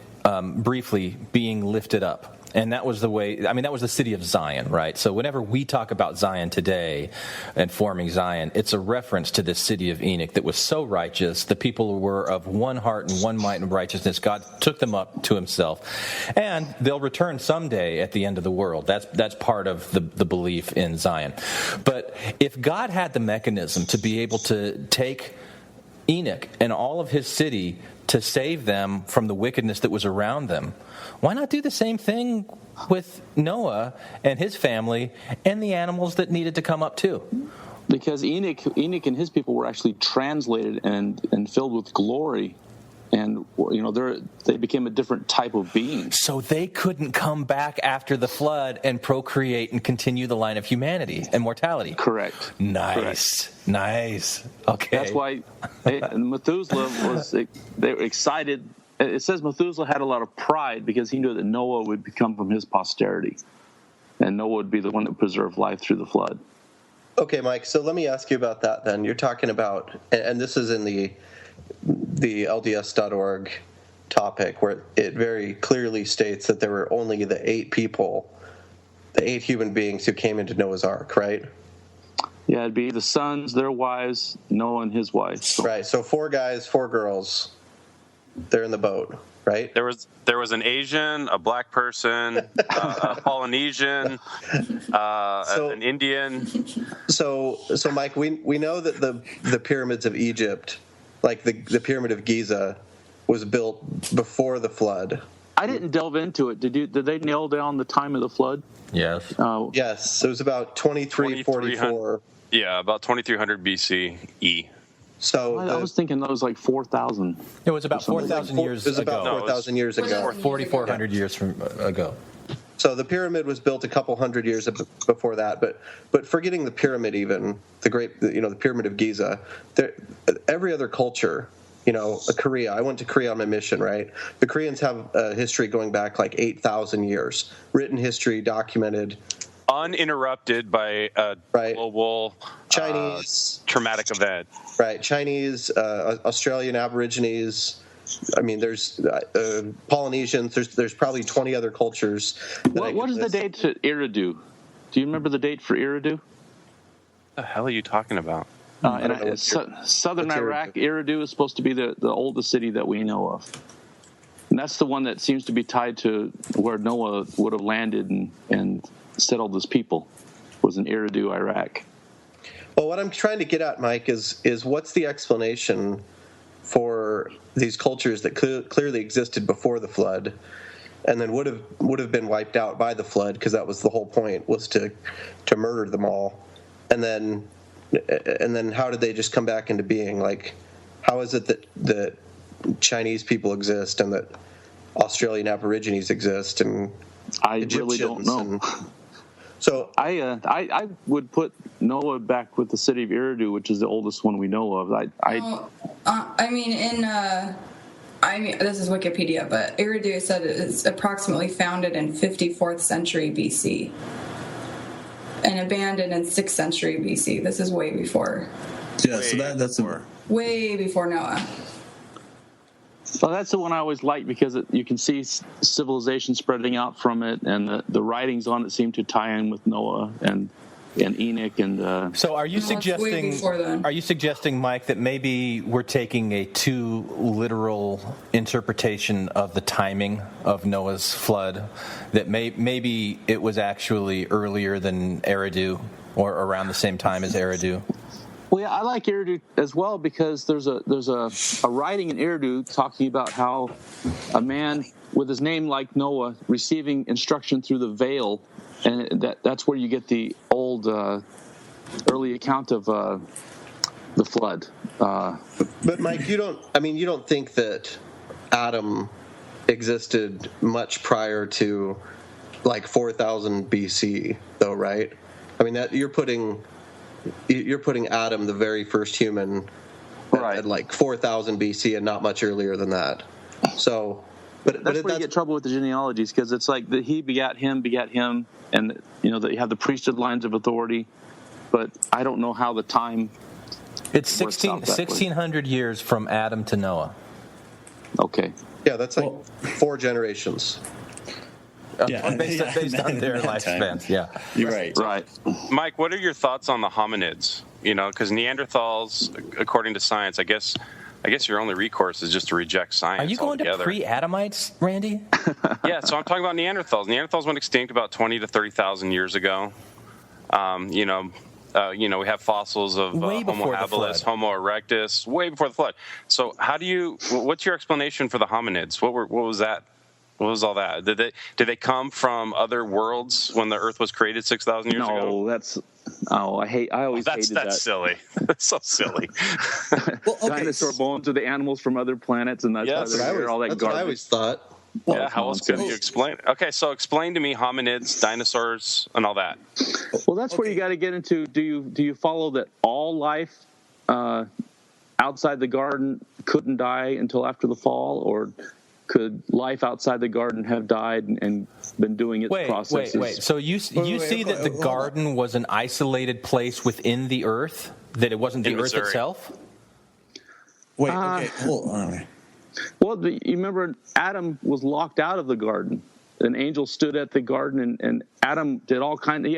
Speaker 7: briefly being lifted up. And that was that was the city of Zion, right? So whenever we talk about Zion today and forming Zion, it's a reference to this city of Enoch that was so righteous. The people were of one heart and one might and righteousness. God took them up to himself. And they'll return someday at the end of the world. That's part of the belief in Zion. But if God had the mechanism to be able to take Enoch and all of his city to save them from the wickedness that was around them, why not do the same thing with Noah and his family and the animals that needed to come up too?
Speaker 8: Because Enoch and his people were actually translated and filled with glory. And they became a different type of being.
Speaker 7: So they couldn't come back after the flood and procreate and continue the line of humanity and mortality.
Speaker 8: Correct.
Speaker 7: Nice. Okay.
Speaker 8: That's why Methuselah they were excited. It says Methuselah had a lot of pride because he knew that Noah would become from his posterity. And Noah would be the one that preserved life through the flood.
Speaker 17: Okay, Mike, so let me ask you about that then. You're talking about, and this is in the LDS.org topic, where it very clearly states that there were only the 8 human beings who came into Noah's Ark, right?
Speaker 8: Yeah, it'd be the sons, their wives, Noah and his wife.
Speaker 17: Right, so 4 guys, 4 girls, they're in the boat, right?
Speaker 14: There was an Asian, a black person, a Polynesian, an Indian.
Speaker 17: So Mike, we know that the pyramids of Egypt, like the Pyramid of Giza, was built before the flood.
Speaker 8: I didn't delve into it. Did they nail down the time of the flood?
Speaker 7: Yes.
Speaker 17: Yes, it was about 2344.
Speaker 14: Yeah, about 2300 BCE.
Speaker 17: So
Speaker 8: I was thinking that was like 4,000.
Speaker 7: It was about 4,000 years ago.
Speaker 17: It was about 4,000 years ago.
Speaker 7: Or 4,400 years ago.
Speaker 17: So the pyramid was built a couple hundred years before that, but forgetting the pyramid, even the Pyramid of Giza, every other culture, Korea. I went to Korea on my mission, right? The Koreans have a history going back like 8,000 years, written history, documented,
Speaker 14: uninterrupted by a global
Speaker 17: Chinese
Speaker 14: traumatic event.
Speaker 17: Right, Chinese, Australian Aborigines. I mean, there's Polynesians. There's probably 20 other cultures.
Speaker 8: What is the date to Eridu? Do you remember the date for Eridu?
Speaker 14: What the hell are you talking about?
Speaker 8: Southern Iraq, Eridu is supposed to be the oldest city that we know of. And that's the one that seems to be tied to where Noah would have landed and settled his people, was in Eridu, Iraq.
Speaker 17: Well, what I'm trying to get at, Mike, is what's the explanation for these cultures that clearly existed before the flood, and then would have been wiped out by the flood, because that was the whole point, was to murder them all. And then how did they just come back into being? Like, how is it that Chinese people exist and that Australian Aborigines exist and
Speaker 8: I
Speaker 17: Egyptians
Speaker 8: really don't know.
Speaker 17: So
Speaker 8: I would put Noah back with the city of Eridu, which is the oldest one we know of.
Speaker 15: This is Wikipedia, but Eridu said it's approximately founded in 54th century BC and abandoned in 6th century BC. This is way before.
Speaker 16: Yeah, so that's
Speaker 15: way before Noah.
Speaker 8: Well, that's the one I always liked, because you can see civilization spreading out from it, and the writings on it seem to tie in with Noah and Enoch and.
Speaker 7: So, are you suggesting, Mike, that maybe we're taking a too literal interpretation of the timing of Noah's flood? That maybe it was actually earlier than Eridu, or around the same time as Eridu?
Speaker 8: Well, yeah, I like Eridu as well, because there's a writing in Eridu talking about how a man with his name like Noah receiving instruction through the veil, and that's where you get the old early account of the flood.
Speaker 17: But Mike, you don't think that Adam existed much prior to like 4000 BC, though, right? I mean, that you're putting Adam, the very first human, at like 4000 BC and not much earlier than that. So,
Speaker 8: that's where you get trouble with the genealogies, because it's like that he begat him, and that you have the priesthood lines of authority, but I don't know how the time.
Speaker 7: It's 1600 years from Adam to Noah.
Speaker 8: Okay.
Speaker 17: Yeah, that's like 4 generations.
Speaker 7: Based on their lifespans. Yeah,
Speaker 16: you're right.
Speaker 14: Right, Mike. What are your thoughts on the hominids? Because Neanderthals, according to science, I guess your only recourse is just to reject science.
Speaker 7: Are you going
Speaker 14: altogether.
Speaker 7: to pre-Adamites, Randy?
Speaker 14: Yeah, so I'm talking about Neanderthals. Neanderthals went extinct about 20 to 30,000 years ago. We have fossils of Homo habilis, Homo erectus, way before the flood. So what's your explanation for the hominids? What was that? What was all that? Did they come from other worlds when the Earth was created 6,000 years ago?
Speaker 8: I always hated that.
Speaker 14: That's silly. That's so silly.
Speaker 8: Dinosaur bones are the animals from other planets, and that's why they're all that
Speaker 17: that's
Speaker 8: garbage.
Speaker 17: what I always thought.
Speaker 14: Yeah, how else could you explain it? Okay, so explain to me hominids, dinosaurs, and all that.
Speaker 8: Well, that's where you got to get into. Do you follow that all life outside the garden couldn't die until after the fall, or could life outside the garden have died and been doing its processes?
Speaker 7: Wait. So you see that the garden was an isolated place within the earth, that it wasn't the earth itself?
Speaker 16: Wait, okay, hold on.
Speaker 8: Well, you remember Adam was locked out of the garden. An angel stood at the garden, and Adam did all kinds of...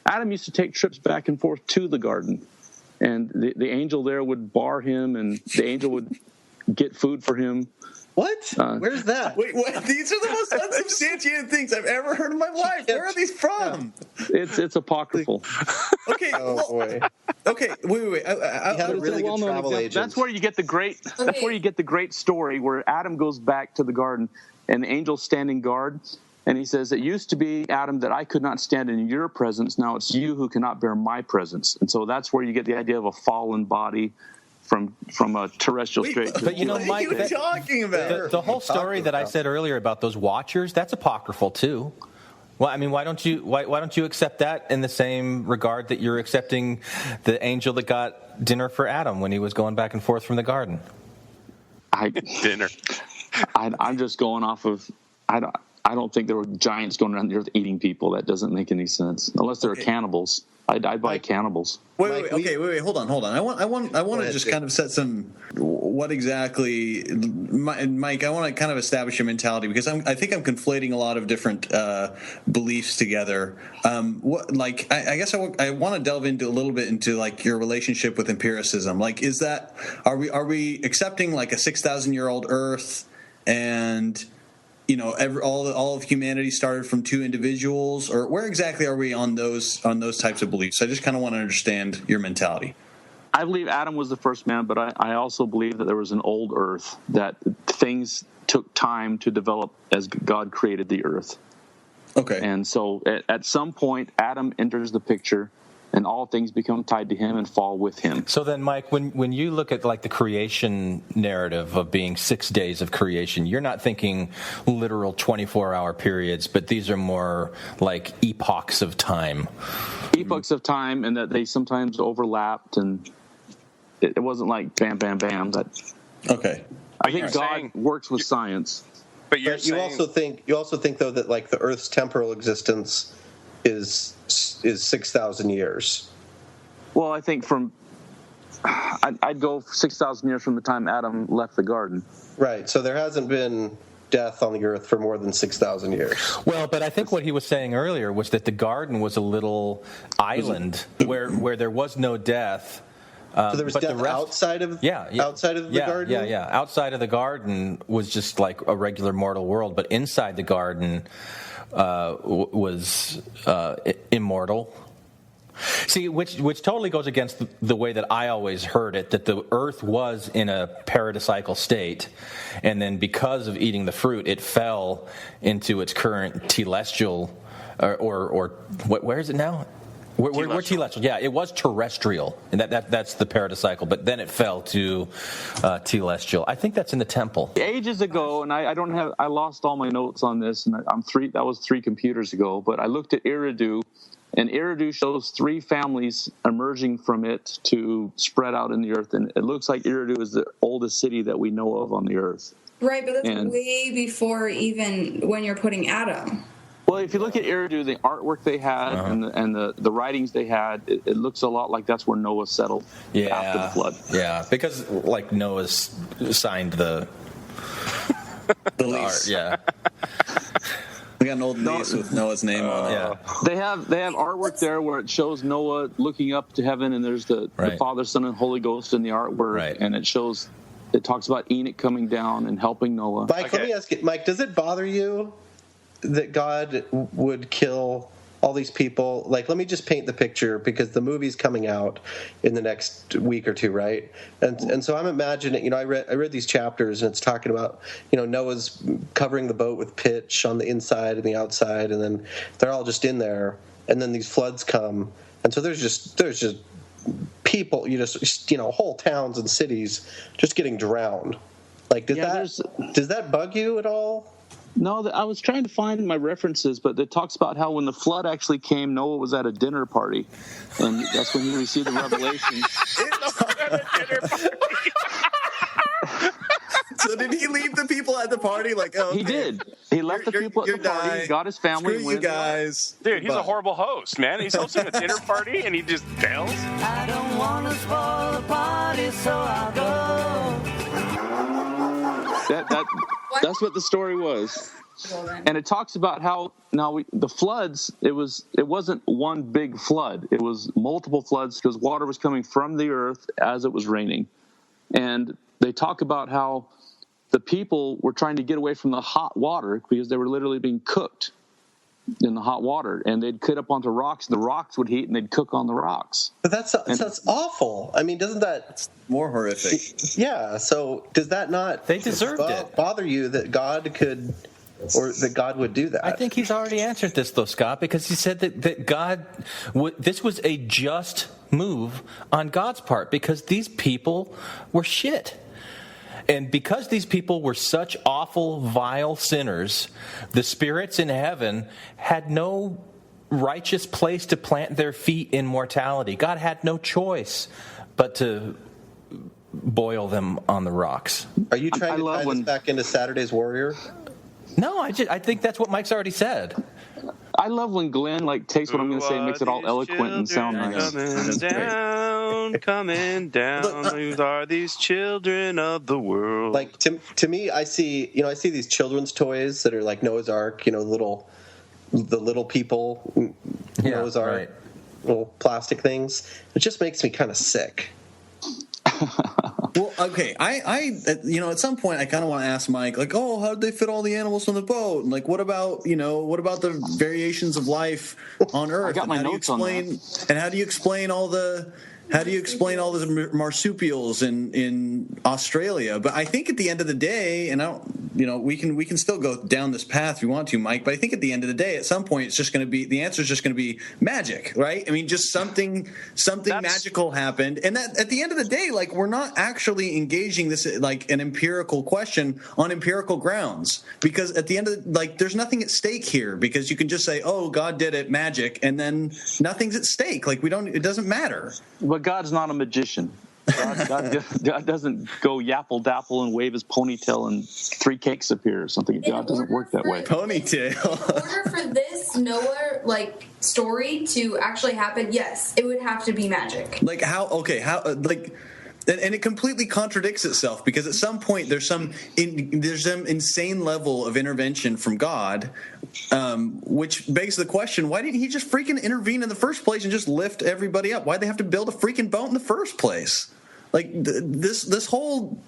Speaker 8: Adam used to take trips back and forth to the garden, and the angel there would bar him, and the angel would get food for him.
Speaker 17: What? Where's that?
Speaker 16: Wait, what? These are the most unsubstantiated things I've ever heard in my life. Where are these from?
Speaker 8: It's apocryphal.
Speaker 16: Okay.
Speaker 17: Boy.
Speaker 16: Okay. Wait.
Speaker 17: I had a really good travel agent.
Speaker 8: That's where you get the great. Okay. That's where you get the great story where Adam goes back to the garden, and the angel's standing guard, and he says, "It used to be, Adam, that I could not stand in your presence. Now it's you who cannot bear my presence." And so that's where you get the idea of a fallen body from a terrestrial straight.
Speaker 7: But Mike,
Speaker 16: what are you talking about?
Speaker 7: The whole story that I said earlier about those watchers, that's apocryphal too. Well, I mean, why don't you accept that in the same regard that you're accepting the angel that got dinner for Adam when he was going back and forth from the garden?
Speaker 14: Dinner.
Speaker 8: I'm just going off of I don't think there were giants going around the earth eating people. That doesn't make any sense unless they're cannibals. I'd buy cannibals.
Speaker 16: Wait, hold on. I want to just kind of set some. What exactly, Mike? I want to kind of establish your mentality, because I think I'm conflating a lot of different beliefs together. I guess I want to delve into a little bit into like your relationship with empiricism. Like, are we accepting like a 6,000-year-old Earth, and all of humanity started from 2 individuals, or where exactly are we on those types of beliefs? I just kind of want to understand your mentality.
Speaker 8: I believe Adam was the first man, but I also believe that there was an old earth, that things took time to develop as God created the earth.
Speaker 16: Okay.
Speaker 8: And so at some point, Adam enters the picture, and all things become tied to him and fall with him.
Speaker 7: So then, Mike, when you look at like the creation narrative of being 6 days of creation, you're not thinking literal 24-hour periods, but these are more like epochs of time.
Speaker 8: Epochs of time, and that they sometimes overlapped, and it wasn't like bam, bam, bam.
Speaker 16: Okay.
Speaker 8: I think God works with science.
Speaker 14: But
Speaker 17: you also think though that like the Earth's temporal existence is 6,000 years.
Speaker 8: Well, I think I'd go 6,000 years from the time Adam left the garden.
Speaker 17: Right. So there hasn't been death on the earth for more than 6,000 years.
Speaker 7: Well, but I think what he was saying earlier was that the garden was a little island where there was no death.
Speaker 17: So there was death outside of the garden?
Speaker 7: Yeah. Outside of the garden was just like a regular mortal world, but inside the garden was immortal. See, which totally goes against the way that I always heard it, that the earth was in a paradisiacal state, and then because of eating the fruit, it fell into its current telestial, or where is it now? We're telestial. Yeah, it was terrestrial, and that's the paradisiacal, but then it fell to telestial. I think that's in the temple.
Speaker 8: Ages ago, and I lost all my notes on this, and that was 3 computers ago, but I looked at Eridu, and Eridu shows 3 families emerging from it to spread out in the earth, and it looks like Eridu is the oldest city that we know of on the earth.
Speaker 15: Right, but that's way before even when you're putting Adam.
Speaker 8: Well, if you look at Eridu, the artwork they had and the writings they had, it looks a lot like that's where Noah settled after the flood.
Speaker 7: Yeah, because like Noah's signed the
Speaker 16: lease.
Speaker 7: Art, yeah.
Speaker 16: We got an old lease with Noah's name on it.
Speaker 7: Yeah.
Speaker 8: They have artwork there where it shows Noah looking up to heaven, and there's the Father, Son, and Holy Ghost in the artwork, and it talks about Enoch coming down and helping Noah.
Speaker 17: Mike, let me ask you, Mike, does it bother you that God would kill all these people? Like, let me just paint the picture, because the movie's coming out in the next week or two, right? And so I'm imagining, I read these chapters, and it's talking about, Noah's covering the boat with pitch on the inside and the outside, and then they're all just in there, and then these floods come, and so there's just people, whole towns and cities just getting drowned. Like, does that bug you at all?
Speaker 8: No, I was trying to find my references, but it talks about how when the flood actually came, Noah was at a dinner party, and that's when he received the revelation.
Speaker 16: So did he leave the people at the party? Like,
Speaker 8: He did. He left the people at the party, got his family.
Speaker 16: Screw you guys.
Speaker 14: Dude, he's a horrible host, man. He's hosting a dinner party, and he just bails.
Speaker 3: I don't want to spoil the party, so I'll go.
Speaker 8: That's what the story was. And it talks about how the floods, it wasn't one big flood. It was multiple floods because water was coming from the earth as it was raining. And they talk about how the people were trying to get away from the hot water because they were literally being cooked in the hot water, and they'd cut up onto rocks, and the rocks would heat, and they'd cook on the rocks.
Speaker 17: But that's awful. I mean, doesn't that...
Speaker 16: It's more horrific.
Speaker 17: Yeah, so does that not...
Speaker 7: They deserved it.
Speaker 17: ...bother you that God could... or that God would do that?
Speaker 7: I think he's already answered this, though, Scott, because he said that God... this was a just move on God's part, because these people were shit. And because these people were such awful, vile sinners, the spirits in heaven had no righteous place to plant their feet in mortality. God had no choice but to boil them on the rocks.
Speaker 17: Are you trying to tie this back into Saturday's Warrior?
Speaker 7: No, I think that's what Mike's already said.
Speaker 8: I love when Glenn takes what I'm going to say and makes it all eloquent and sound nice.
Speaker 14: Coming down. Who are these children of the world?
Speaker 17: Like to me, I see these children's toys that are like Noah's Ark. The little people, Noah's Ark, little plastic things. It just makes me kind of sick.
Speaker 16: Well, okay, I at some point I kind of want to ask Mike, like, oh, how did they fit all the animals on the boat? And like, what about the variations of life on Earth?
Speaker 8: I got my notes on that.
Speaker 16: And how do you explain all the How do you explain all the marsupials in Australia? But I think at the end of the day, and I don't, we can still go down this path if you want to, Mike. But I think at the end of the day, at some point, it's just going to be the answer is just going to be magic, right? I mean, just something magical happened, and that at the end of the day, like we're not actually engaging this like an empirical question on empirical grounds, because at the end of there's nothing at stake here, because you can just say, oh, God did it, magic, and then nothing's at stake. Like it doesn't matter.
Speaker 8: But God's not a magician. God doesn't go yapple dapple and wave his ponytail and 3 cakes appear or something. God doesn't work that way.
Speaker 16: Ponytail.
Speaker 15: In order for this Noah story to actually happen, yes, it would have to be magic.
Speaker 16: Like how? Okay, how? And it completely contradicts itself, because at some point there's some insane level of intervention from God, which begs the question: why didn't he just freaking intervene in the first place and just lift everybody up? Why'd they have to build a freaking boat in the first place? Like this whole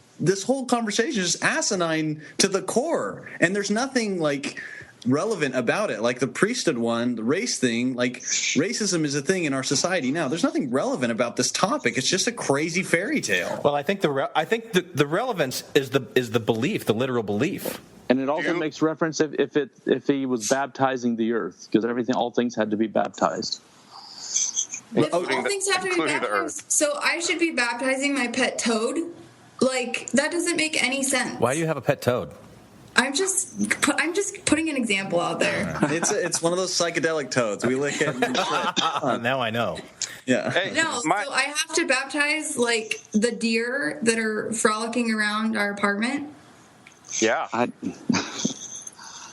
Speaker 16: conversation is asinine to the core, and there's nothing relevant about it. Like the priesthood one, the race thing, racism is a thing in our society now. There's nothing relevant about this topic. It's just a crazy fairy tale.
Speaker 7: Well, I think the relevance is the belief, the literal belief.
Speaker 8: And it also makes reference if he was baptizing the earth, because all things had to be baptized.
Speaker 15: If all things have to be baptized, so I should be baptizing my pet toad? That doesn't make any sense.
Speaker 7: Why do you have a pet toad?
Speaker 15: I'm just putting an example out there.
Speaker 16: It's one of those psychedelic toads. We lick it.
Speaker 7: Now I know.
Speaker 16: Yeah.
Speaker 15: So I have to baptize the deer that are frolicking around our apartment.
Speaker 14: Yeah.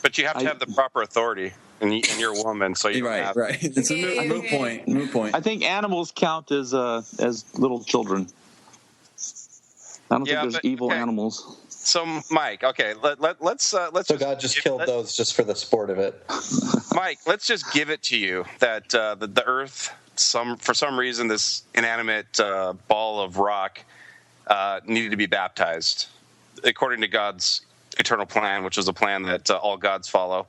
Speaker 14: But you have to have the proper authority, and you're a woman, so you
Speaker 16: right. It's a moot point. Moot point.
Speaker 8: I think animals count as little children. I don't think there's evil animals.
Speaker 14: So, Mike, okay, let's. So
Speaker 17: God just killed those just for the sport of it.
Speaker 14: Mike, let's just give it to you that the Earth, for some reason, this inanimate ball of rock needed to be baptized according to God's eternal plan, which is a plan that all gods follow.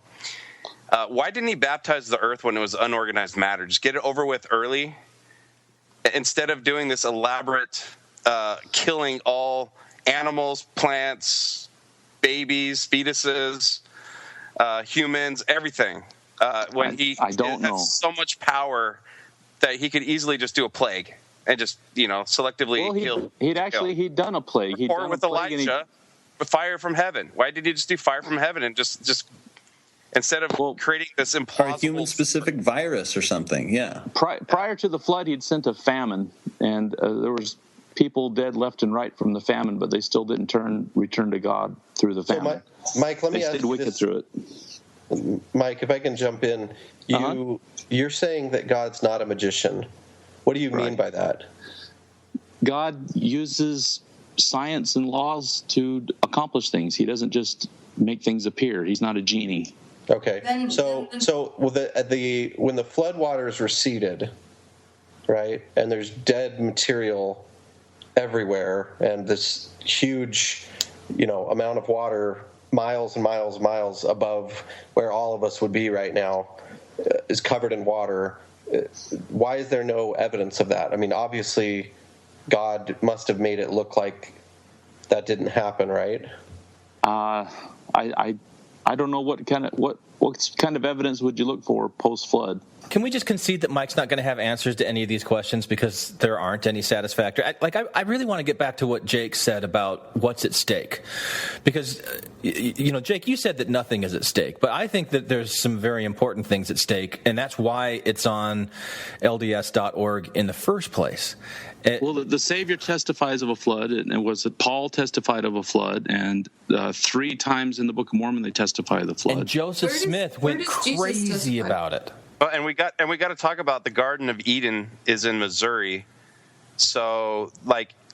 Speaker 14: Why didn't he baptize the Earth when it was unorganized matter? Just get it over with early, instead of doing this elaborate killing all animals, plants, babies, fetuses, humans, everything. When
Speaker 8: I don't know.
Speaker 14: has so much power that he could easily just do a plague and just selectively kill.
Speaker 8: He'd done a plague.
Speaker 14: Or with Elijah, fire from heaven. Why did he just do fire from heaven and just instead of creating this impossible,
Speaker 16: or a human-specific virus or something? Yeah.
Speaker 8: Prior to the flood, he'd sent a famine, and there was people dead left and right from the famine, but they still didn't return to God through the famine.
Speaker 17: So Mike, let me ask you this.
Speaker 8: Through it.
Speaker 17: Mike, if I can jump in, you're saying that God's not a magician. What do you mean by that?
Speaker 8: God uses science and laws to accomplish things. He doesn't just make things appear. He's not a genie.
Speaker 17: Okay. When the flood waters receded, right, and there's dead material everywhere, and this huge, amount of water, miles and miles and miles above where all of us would be right now, is covered in water. Why is there no evidence of that? I mean, obviously, God must have made it look like that didn't happen, right?
Speaker 8: I don't know what kind of evidence would you look for post flood.
Speaker 7: Can we just concede that Mike's not going to have answers to any of these questions because there aren't any satisfactory? I really want to get back to what Jake said about what's at stake, because Jake, you said that nothing is at stake, but I think that there's some very important things at stake, and that's why it's on LDS.org in the first place.
Speaker 8: The Savior testifies of a flood, and was it Paul testified of a flood, and 3 times in the Book of Mormon they testify of the flood.
Speaker 7: And Joseph Smith went crazy about it.
Speaker 14: And we got to talk about the Garden of Eden is in Missouri, so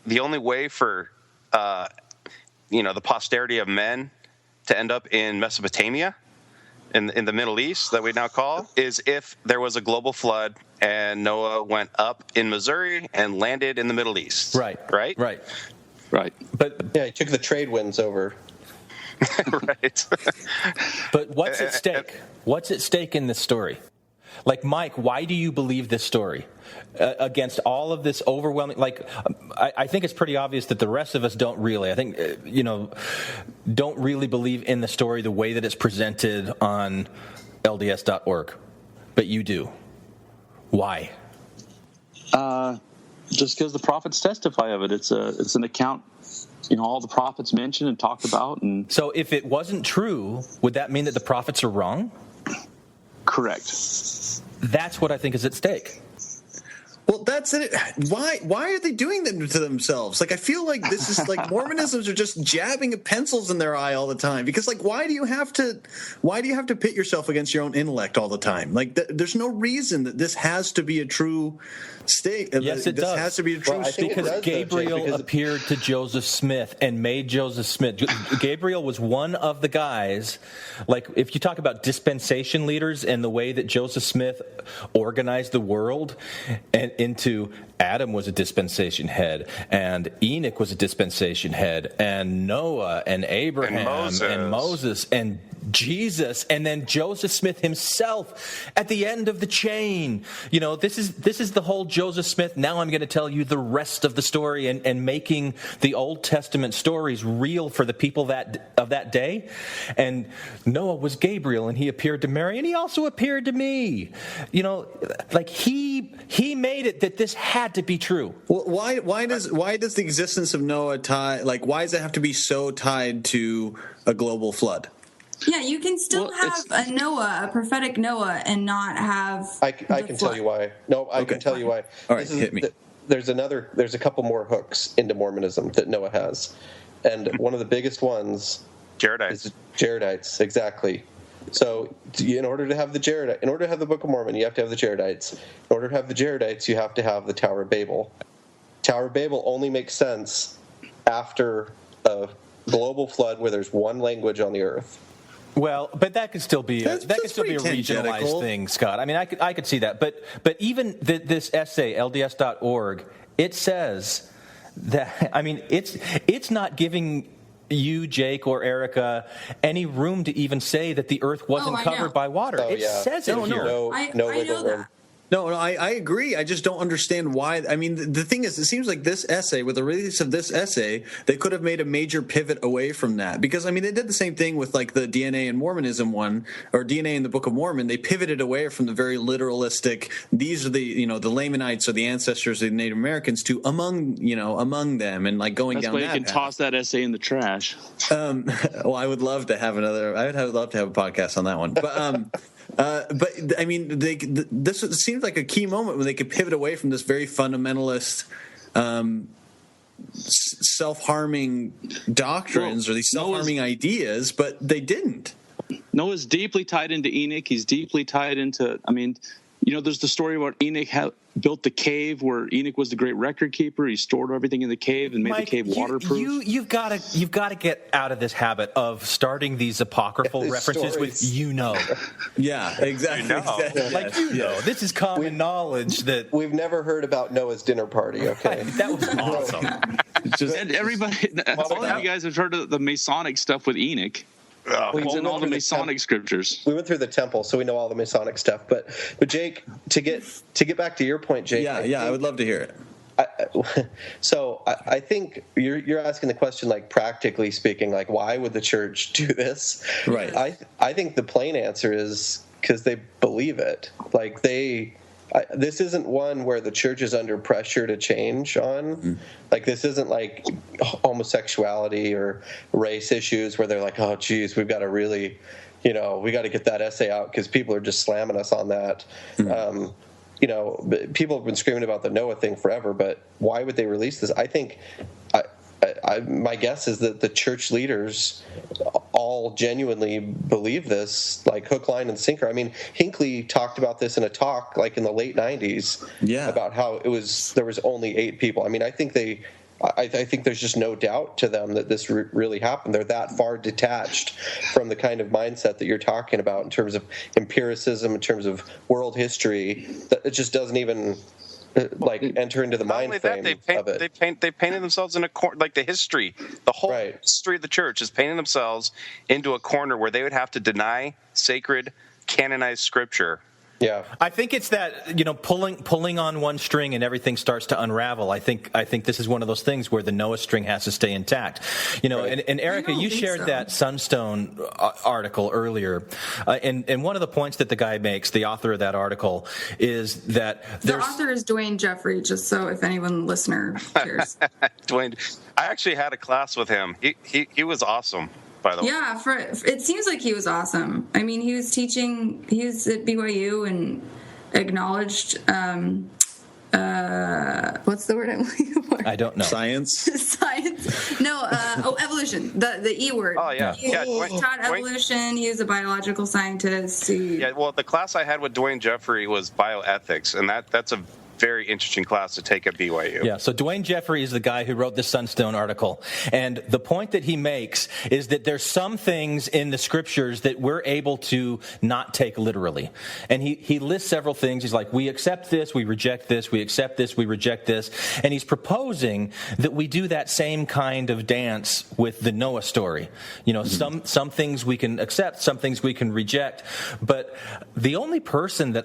Speaker 14: the only way for the posterity of men to end up in Mesopotamia, in the Middle East that we now call, is if there was a global flood and Noah went up in Missouri and landed in the Middle East.
Speaker 7: Right.
Speaker 17: But yeah, he took the trade winds over.
Speaker 14: Right.
Speaker 7: But what's at stake? What's at stake in this story? Like, Mike, why do you believe this story? Against all of this overwhelming, I think it's pretty obvious that the rest of us don't really. I think, don't really believe in the story the way that it's presented on LDS.org. But you do. Why?
Speaker 8: Just because the prophets testify of it. It's an account, all the prophets mentioned and talked about. And
Speaker 7: so if it wasn't true, would that mean that the prophets are wrong?
Speaker 8: Correct.
Speaker 7: That's what I think is at stake.
Speaker 16: Well, that's it. Why are they doing that to themselves? Like, I feel like this is like Mormonisms are just jabbing pencils in their eye all the time. Because, like, why do you have to pit yourself against your own intellect all the time? Like, there's no reason that this has to be a true state.
Speaker 7: Yes, it does.
Speaker 16: This has to be a true story.
Speaker 7: Because Gabriel appeared to Joseph Smith and made Joseph Smith. Gabriel was one of the guys. Like, if you talk about dispensation leaders and the way that Joseph Smith organized the world, and into Adam was a dispensation head, and Enoch was a dispensation head, and Noah and Abraham and Moses and Jesus, and then Joseph Smith himself at the end of the chain. This is the whole Joseph Smith. Now I'm going to tell you the rest of the story and making the Old Testament stories real for the people of that day. And Noah was Gabriel, and he appeared to Mary, and he also appeared to me. He made it that this had to be true.
Speaker 16: Well, why does the existence of Noah why does it have to be so tied to a global flood?
Speaker 15: Yeah, you can still have a Noah, a prophetic Noah, and not have.
Speaker 17: I can tell you why. No, I can tell you why.
Speaker 16: All right, hit me.
Speaker 17: There's a couple more hooks into Mormonism that Noah has, and one of the biggest ones. Jaredites, exactly. So, in order to have the Book of Mormon, you have to have the Jaredites. In order to have the Jaredites, you have to have the Tower of Babel. Tower of Babel only makes sense after a global flood where there's one language on the earth.
Speaker 7: Well, but that could still be a regionalized thing, Scott. I mean, I could see that. But even this essay, LDS.org, it says that, I mean, it's not giving you, Jake, or Erica any room to even say that the earth wasn't covered by water. It says it here.
Speaker 15: I know that.
Speaker 16: No, I agree. I just don't understand why. I mean, the thing is, it seems like this essay, with the release of this essay, they could have made a major pivot away from that. Because, I mean, they did the same thing with, like, the DNA and Mormonism one, or DNA in the Book of Mormon. They pivoted away from the very literalistic, these are the, the Lamanites are the ancestors of the Native Americans, to among them, and, like, going down that path.
Speaker 8: That's why you can toss that essay in the trash.
Speaker 16: Well, I would love to have I would love to have a podcast on that one. But I mean, this seems like a key moment when they could pivot away from this very fundamentalist, self-harming doctrines or these self-harming ideas, but they didn't.
Speaker 8: Noah's deeply tied into Enoch. He's deeply tied into. I mean, there's the story about Enoch built the cave where Enoch was the great record keeper. He stored everything in the cave and made the cave waterproof.
Speaker 7: You've got to get out of this habit of starting these apocryphal references with
Speaker 16: Yeah, exactly.
Speaker 7: Exactly. This is common knowledge that
Speaker 17: we've never heard about Noah's dinner party. Okay,
Speaker 7: that was awesome.
Speaker 8: And everybody, all of you guys have heard of the Masonic stuff with Enoch. Well, in all the Masonic scriptures.
Speaker 17: We went through the temple, so we know all the Masonic stuff. But Jake, to get back to your point, Jake.
Speaker 16: I would love to hear it.
Speaker 17: I think you're asking the question, like, practically speaking, like, why would the church do this?
Speaker 16: Right.
Speaker 17: I think the plain answer is because they believe it. Like, this isn't one where the church is under pressure to change on. Mm. Like, this isn't like homosexuality or race issues where they're like, oh, geez, we've got to really, we got to get that essay out because people are just slamming us on that. Mm. People have been screaming about the Noah thing forever, but why would they release this? I think my guess is that the church leaders all genuinely believe this, like hook, line, and sinker. I mean, Hinckley talked about this in a talk like in the late 90s about how there was only 8 people. I mean, I think there's just no doubt to them that this really happened. They're that far detached from the kind of mindset that you're talking about in terms of empiricism, in terms of world history, that it just doesn't even enter into the mind frame of it.
Speaker 14: They painted themselves in a corner, like the whole history of the church is painting themselves into a corner where they would have to deny sacred, canonized scripture
Speaker 17: Yeah,
Speaker 7: I think it's that, pulling on one string and everything starts to unravel. I think this is one of those things where the Noah string has to stay intact. Right. And Erica, you shared that Sunstone article earlier, and one of the points that the guy makes, the author of that article, is that
Speaker 15: the author is Dwayne Jeffrey. Just so if anyone listener cares,
Speaker 14: Dwayne. I actually had a class with him. He was awesome. By the way.
Speaker 15: Yeah, it seems like he was awesome. I mean, he was at BYU and acknowledged, what's the word I'm looking for?
Speaker 7: I don't know.
Speaker 16: Science?
Speaker 15: No, evolution, the E word.
Speaker 14: Oh, yeah.
Speaker 15: He taught evolution. He was a biological scientist.
Speaker 14: Well, the class I had with Dwayne Jeffrey was bioethics, and that's a very interesting class to take at BYU.
Speaker 7: Yeah, so Dwayne Jeffrey is the guy who wrote the Sunstone article. And the point that he makes is that there's some things in the scriptures that we're able to not take literally. And he lists several things. He's like, we accept this, we reject this, we accept this, we reject this. And he's proposing that we do that same kind of dance with the Noah story. Some things we can accept, some things we can reject. But the only person that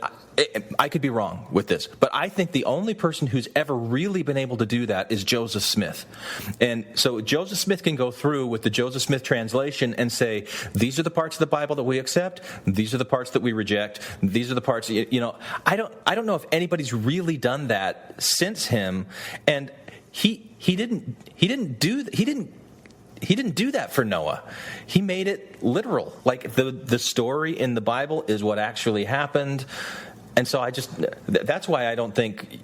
Speaker 7: I could be wrong with this, but I think the only person who's ever really been able to do that is Joseph Smith. And so Joseph Smith can go through with the Joseph Smith translation and say, these are the parts of the Bible that we accept, these are the parts that we reject, these are the parts, I don't know if anybody's really done that since him. And he didn't do that for Noah. He made it literal. Like the story in the Bible is what actually happened. And so that's why I don't think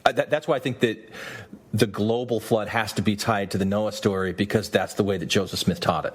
Speaker 7: that's why I think that the global flood has to be tied to the Noah story, because that's the way that Joseph Smith taught it.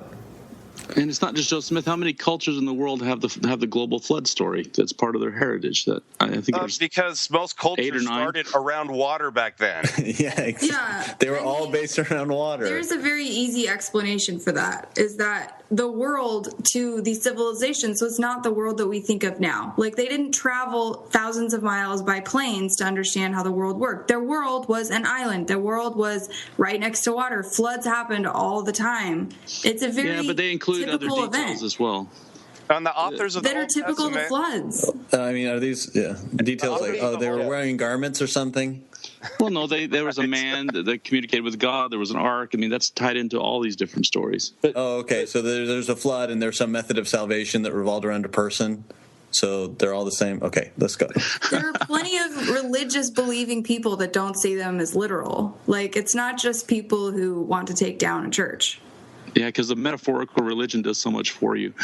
Speaker 8: And it's not just Joseph Smith. How many cultures in the world have the global flood story? That's part of their heritage. That I think
Speaker 14: because most cultures started around water back then.
Speaker 16: Yeah, they were all based around water.
Speaker 15: There's a very easy explanation for that. Is that the world to these civilizations was not the world that we think of now. Like, they didn't travel thousands of miles by planes to understand how the world worked. Their world was an island. Their world was right next to water. Floods happened all the time. It's a very
Speaker 8: but they include other details
Speaker 15: event
Speaker 8: as well.
Speaker 14: And the authors of
Speaker 15: that
Speaker 14: the
Speaker 15: are typical of the floods.
Speaker 16: Are these details like they were wearing garments or something?
Speaker 8: Well, no, there was a man that communicated with God. There was an ark. I mean, that's tied into all these different stories.
Speaker 16: Okay. So there's a flood, and there's some method of salvation that revolved around a person. So they're all the same. Okay, let's go.
Speaker 15: There are plenty of religious believing people that don't see them as literal. Like, it's not just people who want to take down a church.
Speaker 8: Yeah, because the metaphorical religion does so much for you.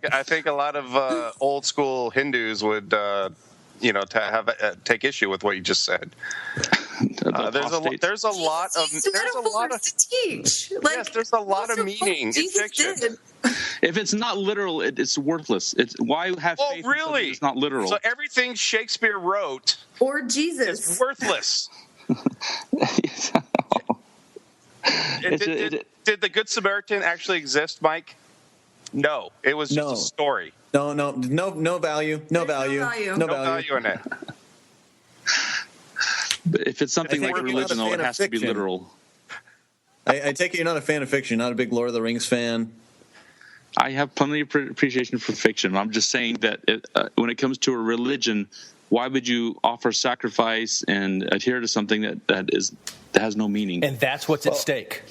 Speaker 14: I think a lot of old school Hindus would take issue with what you just said. There's a lot of
Speaker 15: to teach.
Speaker 14: Yes, there's a lot of meaning in fiction.
Speaker 8: If it's not literal, it's worthless. Why have faith in something that's not literal?
Speaker 14: So everything Shakespeare wrote
Speaker 15: or Jesus
Speaker 14: is worthless. Did the Good Samaritan actually exist, Mike? No, it was just a story.
Speaker 16: No value. No value
Speaker 14: in it.
Speaker 8: But if it's something like religion, though, it has to be literal.
Speaker 16: I take it you're not a fan of fiction. You're not a big Lord of the Rings fan.
Speaker 8: I have plenty of appreciation for fiction. I'm just saying that when it comes to a religion, why would you offer sacrifice and adhere to something that has no meaning?
Speaker 7: And that's what's at stake.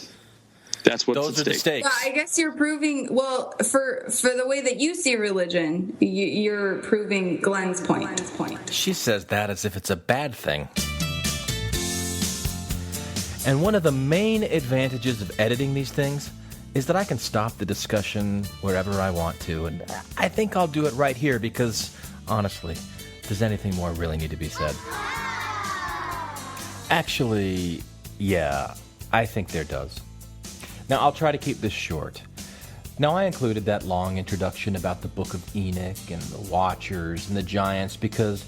Speaker 8: That's what's
Speaker 7: Those
Speaker 8: at
Speaker 7: are the
Speaker 8: stake.
Speaker 7: stakes.
Speaker 15: I guess you're proving, well, for the way that you see religion, you're proving Glenn's point.
Speaker 7: She says that as if it's a bad thing. And one of the main advantages of editing these things is that I can stop the discussion wherever I want to. And I think I'll do it right here because, honestly, does anything more really need to be said? Actually, yeah, I think there does. Now, I'll try to keep this short. Now, I included that long introduction about the Book of Enoch and the Watchers and the Giants because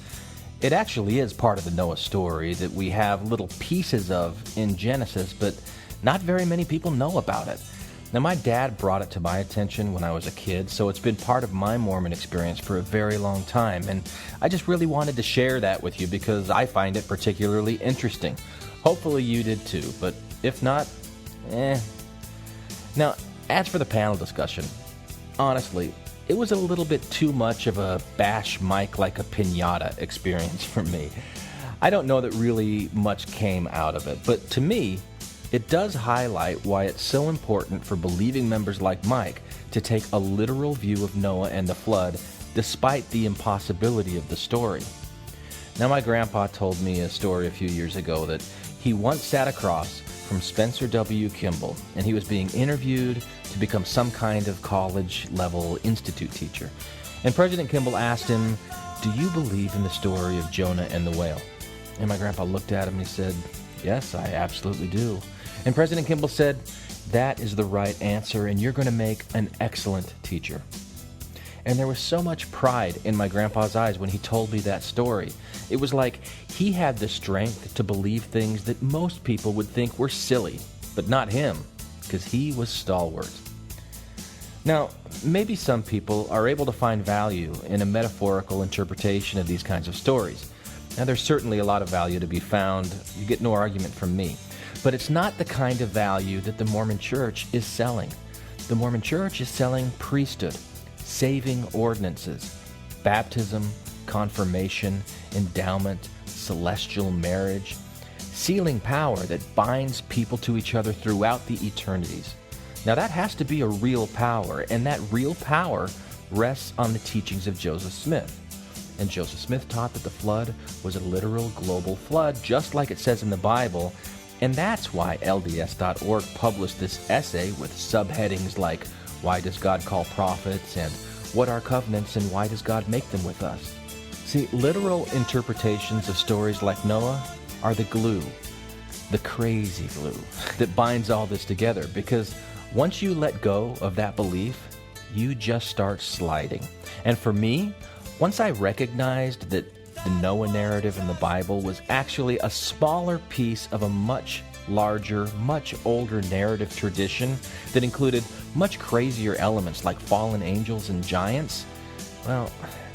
Speaker 7: it actually is part of the Noah story that we have little pieces of in Genesis, but not very many people know about it. Now, my dad brought it to my attention when I was a kid, so it's been part of my Mormon experience for a very long time, and I just really wanted to share that with you because I find it particularly interesting. Hopefully you did too, but if not, Now, as for the panel discussion, honestly, it was a little bit too much of a bash Mike like a piñata experience for me. I don't know that really much came out of it, but to me, it does highlight why it's so important for believing members like Mike to take a literal view of Noah and the flood, despite the impossibility of the story. Now, my grandpa told me a story a few years ago that he once sat across from Spencer W. Kimball, and he was being interviewed to become some kind of college-level institute teacher. And President Kimball asked him, "Do you believe in the story of Jonah and the whale?" And my grandpa looked at him and he said, "Yes, I absolutely do." And President Kimball said, "That is the right answer, and you're going to make an excellent teacher." And there was so much pride in my grandpa's eyes when he told me that story. It was like he had the strength to believe things that most people would think were silly, but not him, because he was stalwart. Now, maybe some people are able to find value in a metaphorical interpretation of these kinds of stories. Now, there's certainly a lot of value to be found. You get no argument from me. But it's not the kind of value that the Mormon Church is selling. The Mormon Church is selling priesthood, saving ordinances, baptism, confirmation, endowment, celestial marriage, sealing power that binds people to each other throughout the eternities. Now that has to be a real power, and that real power rests on the teachings of Joseph Smith. And Joseph Smith taught that the flood was a literal global flood, just like it says in the Bible, and that's why LDS.org published this essay with subheadings like, "Why does God call prophets?" and "What are covenants and why does God make them with us?" See, literal interpretations of stories like Noah are the glue, the crazy glue, that binds all this together, because once you let go of that belief, you just start sliding. And for me, once I recognized that the Noah narrative in the Bible was actually a smaller piece of a much larger, much older narrative tradition that included much crazier elements like fallen angels and giants, well,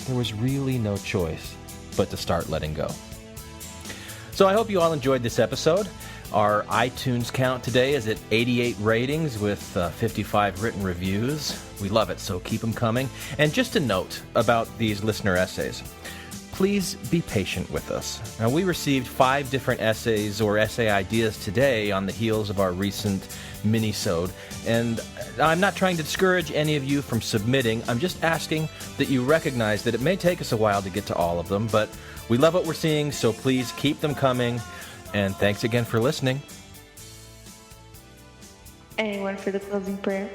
Speaker 7: there was really no choice but to start letting go. So I hope you all enjoyed this episode. Our iTunes count today is at 88 ratings with 55 written reviews. We love it, so keep them coming. And just a note about these listener essays. Please be patient with us. Now, we received 5 different essays or essay ideas today on the heels of our recent mini-sode, and I'm not trying to discourage any of you from submitting. I'm just asking that you recognize that it may take us a while to get to all of them, but we love what we're seeing, so please keep them coming, and thanks again for listening.
Speaker 18: Anyone for the closing prayer?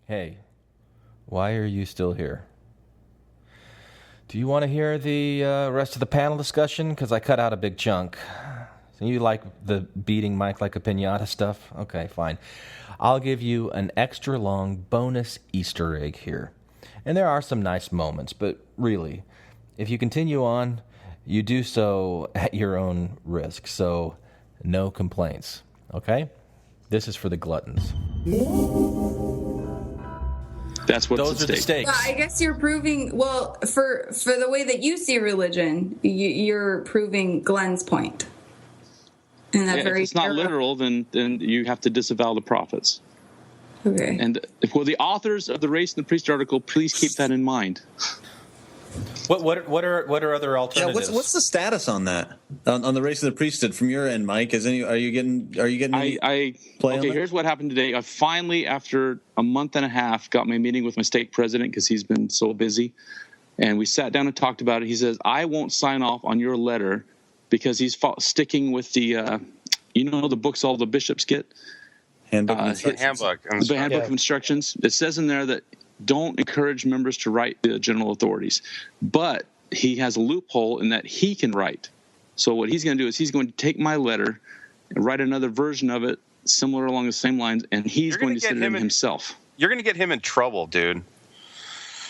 Speaker 7: Hey, why are you still here? Do you want to hear the rest of the panel discussion? Because I cut out a big chunk. So you like the beating Mike like a piñata stuff? Okay, fine. I'll give you an extra long bonus Easter egg here. And there are some nice moments, but really, if you continue on, you do so at your own risk. So no complaints, okay? This is for the gluttons.
Speaker 8: That's what's
Speaker 7: Those are the stakes.
Speaker 15: Well, I guess you're proving, well, for the way that you see religion, you're proving Glenn's point. And that
Speaker 8: if it's not literal, then you have to disavow the prophets.
Speaker 15: Okay.
Speaker 8: And for the authors of the Race and the Priest article, please keep that in mind.
Speaker 7: What are other alternatives?
Speaker 16: Yeah, what's the status on that? On the Race of the Priesthood from your end, Mike? Are you getting any play on that?
Speaker 8: Here's what happened today. I finally, after a month and a half, got my meeting with my stake president because he's been so busy, and we sat down and talked about it. He says, "I won't sign off on your letter," because he's sticking with the the books all the bishops get.
Speaker 14: Handbook
Speaker 8: The handbook of instructions. It says in there that don't encourage members to write the general authorities. But he has a loophole in that he can write. So what he's going to do is he's going to take my letter and write another version of it similar along the same lines, and he's going to send it in himself.
Speaker 14: You're going to get him in trouble, dude.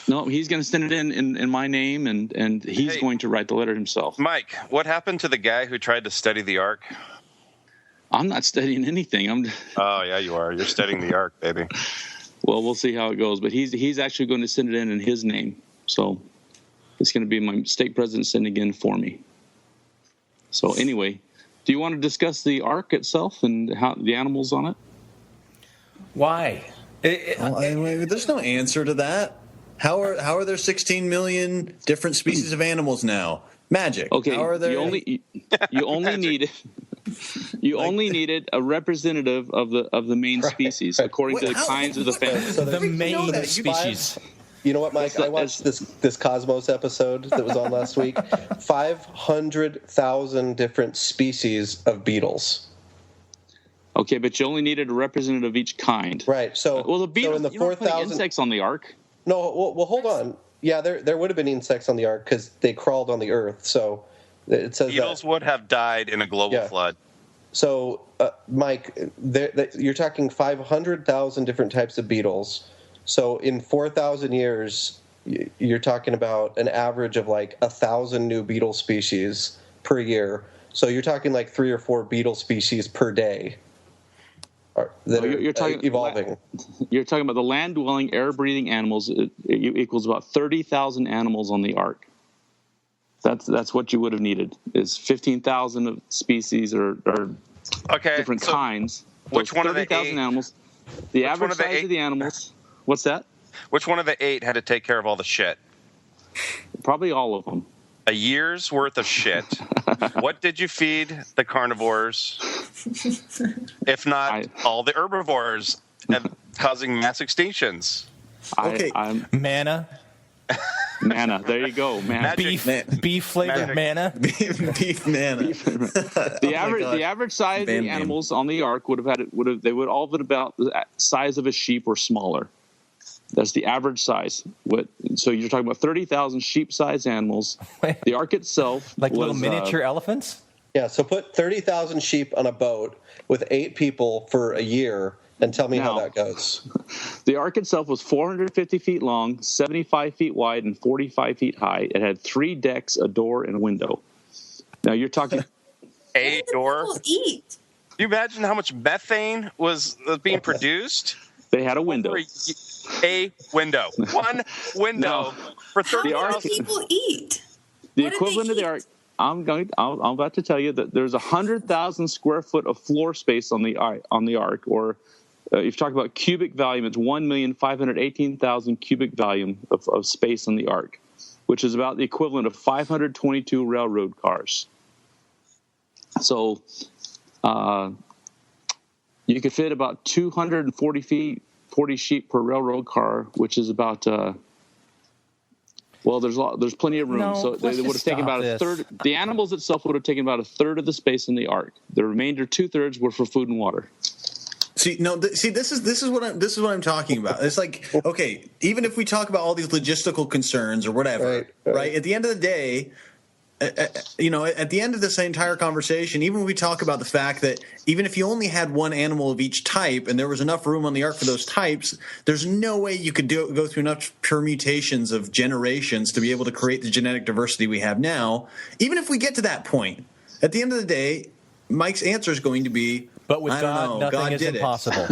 Speaker 8: No, he's going to send it in my name, and he's going to write the letter himself.
Speaker 14: Mike, what happened to the guy who tried to study the Ark?
Speaker 8: I'm not studying anything.
Speaker 14: Oh, yeah, you are. You're studying the Ark, baby.
Speaker 8: Well, we'll see how it goes. But he's actually going to send it in his name. So It's going to be my stake president sitting again for me. So anyway, do you want to discuss the Ark itself and how the animals on it?
Speaker 5: Why?
Speaker 16: There's no answer to that. How are there 16 million different species of animals now? Magic.
Speaker 8: Okay,
Speaker 16: how are there?
Speaker 8: you only needed a representative of the main species according to the kinds of the family.
Speaker 17: So
Speaker 5: the main species.
Speaker 17: You know what, Mike? I watched this Cosmos episode that was on last week. 500,000 different species of beetles.
Speaker 8: Okay, but you only needed a representative of each kind.
Speaker 17: Right. So,
Speaker 8: well, the beetles,
Speaker 17: in the
Speaker 8: you don't put
Speaker 17: 4,000
Speaker 8: insects on the Ark.
Speaker 17: No, well, hold on. Yeah, there would have been insects on the Ark because they crawled on the Earth. So it says
Speaker 14: beetles would have died in a global flood.
Speaker 17: So, Mike, you're talking 500,000 different types of beetles. So in 4,000 years, you're talking about an average of like 1,000 new beetle species per year. So you're talking like 3 or 4 beetle species per day that are talking, evolving.
Speaker 8: You're talking about the land-dwelling, air-breathing animals. It equals about 30,000 animals on the Ark. That's what you would have needed, is 15,000 species or different kinds.
Speaker 14: Which one of the
Speaker 8: 30,000 animals? The average size of the animals. What's that?
Speaker 14: Which one of the 8 had to take care of all the shit?
Speaker 8: Probably all of them.
Speaker 14: A year's worth of shit. What did you feed the carnivores, if not all the herbivores, and causing mass extinctions?
Speaker 5: Manna.
Speaker 8: Manna. There you go. Manna.
Speaker 5: Beef flavored manna.
Speaker 16: Beef manna.
Speaker 8: The average size of the animals on the Ark would all been about the size of a sheep or smaller. That's the average size. So you're talking about 30,000 sheep-sized animals. The Ark itself
Speaker 5: like little miniature elephants?
Speaker 17: Yeah, so put 30,000 sheep on a boat with 8 people for a year and tell me how that goes.
Speaker 8: The Ark itself was 450 feet long, 75 feet wide, and 45 feet high. It had 3 decks, a door, and a window. Now you're talking...
Speaker 14: A door?
Speaker 15: Eat.
Speaker 14: You imagine how much methane was being produced?
Speaker 8: They had a window.
Speaker 14: A window. One window for 30,000
Speaker 15: people eat.
Speaker 8: The equivalent of the Ark. I'm about to tell you that there's 100,000 square foot of floor space on the Ark, or if you talk about cubic volume, it's 1,518,000 cubic volume of space on the Ark, which is about the equivalent of 522 railroad cars. So you could fit about 240 sheep per railroad car, which is about there's plenty of room. So they would have taken about a third. The animals itself would have taken about a third of the space in the Ark. The remainder 2/3 were for food and water.
Speaker 16: This is what I'm talking about. It's like, okay, even if we talk about all these logistical concerns or whatever, right? At the end of the day, at the end of this entire conversation, even when we talk about the fact that even if you only had one animal of each type and there was enough room on the Ark for those types, there's no way you could go through enough permutations of generations to be able to create the genetic diversity we have now. Even if we get to that point, at the end of the day, Mike's answer is going to be,
Speaker 5: but with God, nothing is impossible.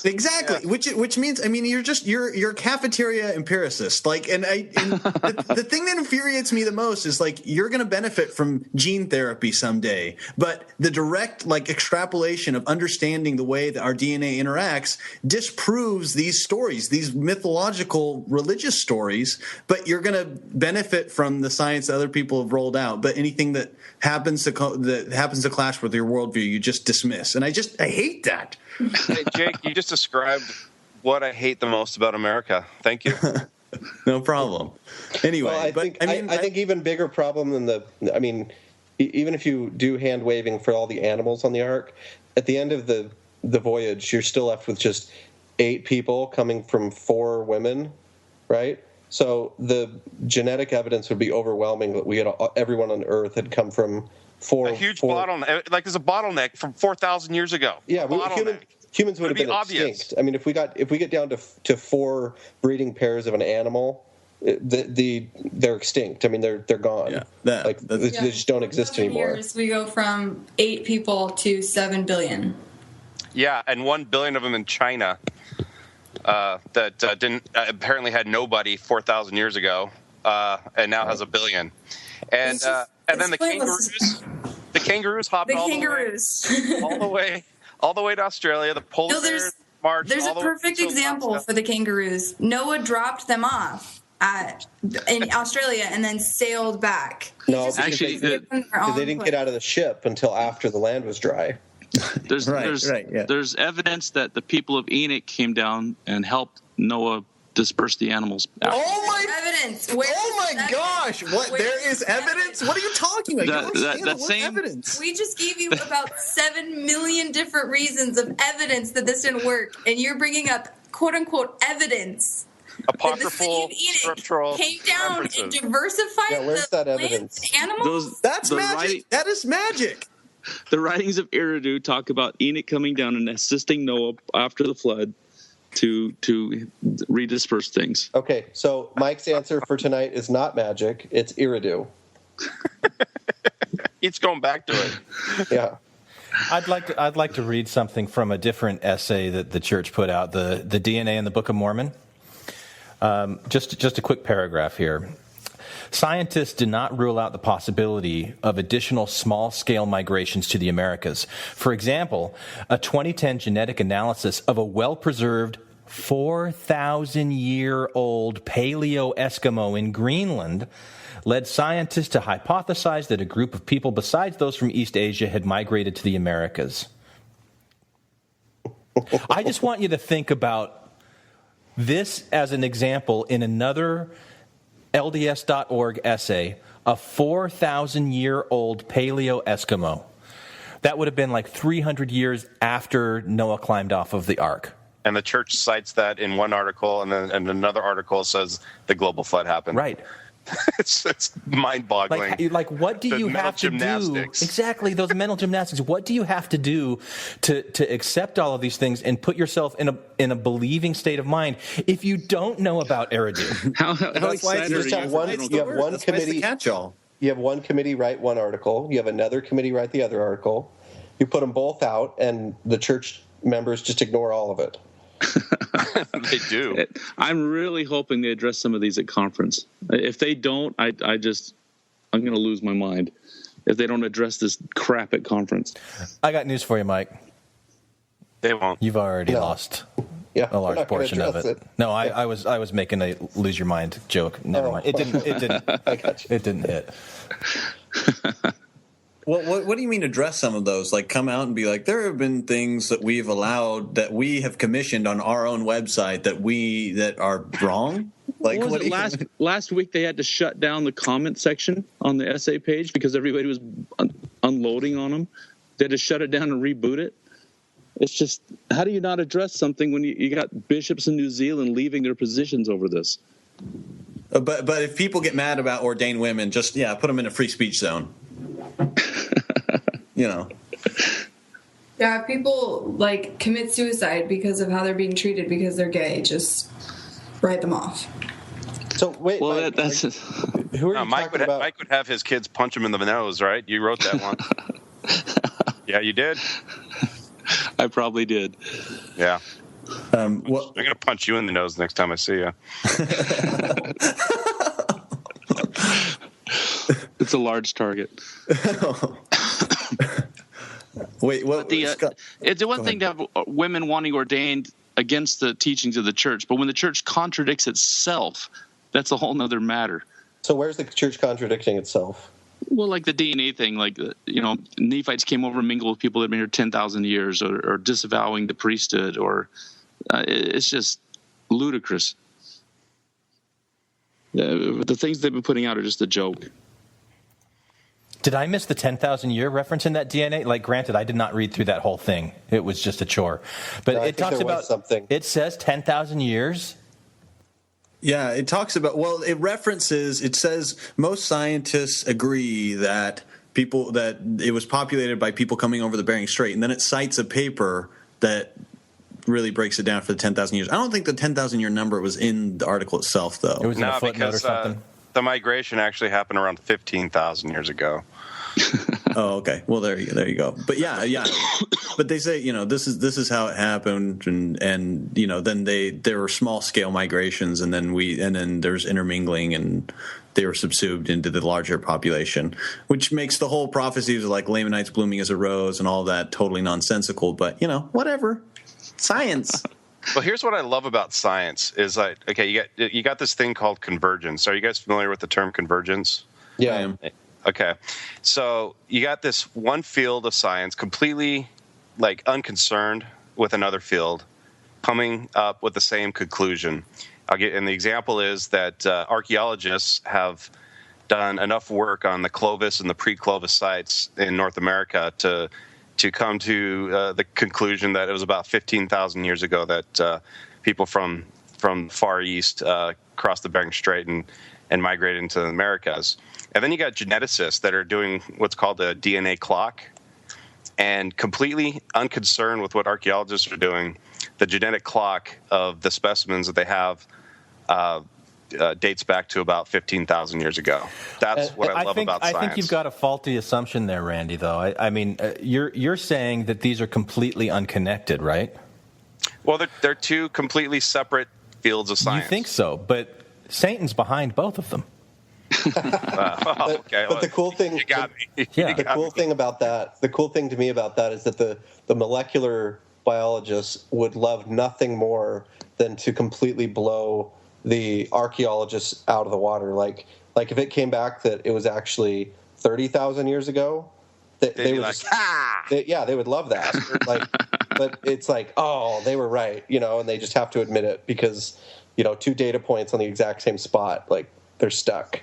Speaker 16: Exactly. Yeah. Which means, I mean, you're a cafeteria empiricist. Like, and the thing that infuriates me the most is like, you're going to benefit from gene therapy someday, but the direct extrapolation of understanding the way that our DNA interacts disproves these stories, these mythological religious stories. But you're going to benefit from the science that other people have rolled out. But anything that happens to clash with your worldview, you just dismiss. And I hate that.
Speaker 14: Hey, Jake, you just described what I hate the most about America. Thank you.
Speaker 16: No problem. Anyway,
Speaker 17: I think even bigger problem than even if you do hand waving for all the animals on the Ark, at the end of the voyage, you're still left with just 8 people coming from 4 women, right? So the genetic evidence would be overwhelming that everyone on Earth had come from 4.
Speaker 14: A huge bottleneck, like there's a bottleneck from 4,000 years ago.
Speaker 17: Yeah, humans would have been extinct. I mean, if we get down to 4 breeding pairs of an animal, they're extinct. I mean, they're gone. Yeah, they just don't exist anymore.
Speaker 15: Years, we go from 8 people to 7 billion.
Speaker 14: Yeah, and 1 billion of them in China that didn't apparently had nobody 4,000 years ago. and now has 1 billion. And then the kangaroos hopped all the way to Australia. The polar bears marched.
Speaker 15: There's a perfect example for the kangaroos. Noah dropped them off in Australia and then sailed back.
Speaker 17: No, actually, they didn't get out of the ship until after the land was dry.
Speaker 8: There's evidence that the people of Enoch came down and helped Noah disperse the animals out.
Speaker 15: Evidence.
Speaker 16: Gosh! What? There is evidence? What are you talking about? Evidence?
Speaker 15: We just gave you about 7 million different reasons of evidence that this didn't work, and you're bringing up "quote unquote" evidence.
Speaker 14: Apocryphal scriptural
Speaker 15: came down and diversified
Speaker 17: where's that evidence?
Speaker 15: Animals.
Speaker 16: That's magic. That is magic.
Speaker 8: The writings of Eridu talk about Enoch coming down and assisting Noah after the flood to redisperse things.
Speaker 17: Okay, so Mike's answer for tonight is not magic; it's Eridu.
Speaker 14: It's going back to it.
Speaker 17: Yeah.
Speaker 7: I'd like to read something from a different essay that the church put out, the DNA in the Book of Mormon. Just a quick paragraph here. Scientists did not rule out the possibility of additional small-scale migrations to the Americas. For example, a 2010 genetic analysis of a well-preserved 4,000-year-old Paleo-Eskimo in Greenland led scientists to hypothesize that a group of people besides those from East Asia had migrated to the Americas. I just want you to think about this as an example in another LDS.org essay, a 4,000-year-old Paleo-Eskimo. That would have been like 300 years after Noah climbed off of the ark.
Speaker 14: And the church cites that in one article, and then another article says the global flood happened.
Speaker 7: Right.
Speaker 14: It's mind-boggling.
Speaker 7: Like, what do you have to do? Exactly, those mental gymnastics. What do you have to do to accept all of these things and put yourself in a believing state of mind if you don't know about Eridu?
Speaker 17: How excited are you? You have one committee. You have one committee write one article. You have another committee write the other article. You put them both out, and the church members just ignore all of it.
Speaker 14: They do.
Speaker 8: I'm really hoping they address some of these at conference. If they don't, I'm going to lose my mind if they don't address this crap at conference.
Speaker 7: I got news for you, Mike.
Speaker 14: They won't.
Speaker 7: You've already lost a large portion of it. No, I was making a lose your mind joke. Never mind. It didn't.
Speaker 17: I got you.
Speaker 7: It didn't hit.
Speaker 16: What do you mean address some of those? Like come out and be like, there have been things that we've allowed that we have commissioned on our own website that are wrong? Like
Speaker 8: last week they had to shut down the comment section on the essay page because everybody was unloading on them. They had to shut it down and reboot it. It's just, how do you not address something when you got bishops in New Zealand leaving their positions over this?
Speaker 16: But if people get mad about ordained women, just put them in a free speech zone.
Speaker 15: Yeah, people commit suicide because of how they're being treated because they're gay. Just write them off.
Speaker 17: So wait,
Speaker 8: well,
Speaker 17: Mike,
Speaker 8: that's
Speaker 17: who are you
Speaker 14: Mike
Speaker 17: talking about?
Speaker 14: Mike would have his kids punch him in the nose, right? You wrote that one. Yeah, you did.
Speaker 8: I probably did.
Speaker 14: Yeah. I'm going to punch you in the nose next time I see you.
Speaker 8: It's a large target.
Speaker 16: Wait, what?
Speaker 8: It's one thing to have women wanting ordained against the teachings of the church, but when the church contradicts itself, that's a whole nother matter.
Speaker 17: So where's the church contradicting itself?
Speaker 8: Well, like the DNA thing, Nephites came over and mingled with people that have been here 10,000 years, or disavowing the priesthood, or it's just ludicrous. The things they've been putting out are just a joke.
Speaker 7: Did I miss the 10,000-year reference in that DNA? Like, granted, I did not read through that whole thing. It was just a chore. But it talks about
Speaker 17: something.
Speaker 7: It says 10,000 years.
Speaker 16: Yeah, it talks about, it says most scientists agree that it was populated by people coming over the Bering Strait, and then it cites a paper that really breaks it down for the 10,000 years. I don't think the 10,000-year number was in the article itself, though.
Speaker 7: It was in a footnote or something.
Speaker 14: The migration actually happened around 15,000 years ago.
Speaker 16: Oh, okay. Well, there you go. But yeah. But they say, this is how it happened, and then there were small scale migrations, and then there's intermingling, and they were subsumed into the larger population, which makes the whole prophecies of like Lamanites blooming as a rose and all that totally nonsensical. But whatever, science.
Speaker 14: Well, here's what I love about science is like, okay, you got this thing called convergence. Are you guys familiar with the term convergence?
Speaker 17: Yeah, I am.
Speaker 14: Okay, so you got this one field of science completely like unconcerned with another field, coming up with the same conclusion. And the example is that archaeologists have done enough work on the Clovis and the pre-Clovis sites in North America to come to the conclusion that it was about 15,000 years ago that people from Far East crossed the Bering Strait and migrated into the Americas. And then you got geneticists that are doing what's called a DNA clock, and completely unconcerned with what archaeologists are doing. The genetic clock of the specimens that they have dates back to about 15,000 years ago. That's what I love about science.
Speaker 7: I think you've got a faulty assumption there, Randy, though. I mean, you're saying that these are completely unconnected, right?
Speaker 14: Well, they're two completely separate fields of science.
Speaker 7: You think so, but Satan's behind both of them.
Speaker 17: But the cool thing, the cool thing to me about that is that the molecular biologists would love nothing more than to completely blow the archaeologists out of the water. Like if it came back that it was actually 30,000 years ago, they would they would love that. But it's like, oh, they were right, and they just have to admit it because 2 data points on the exact same spot, like they're stuck.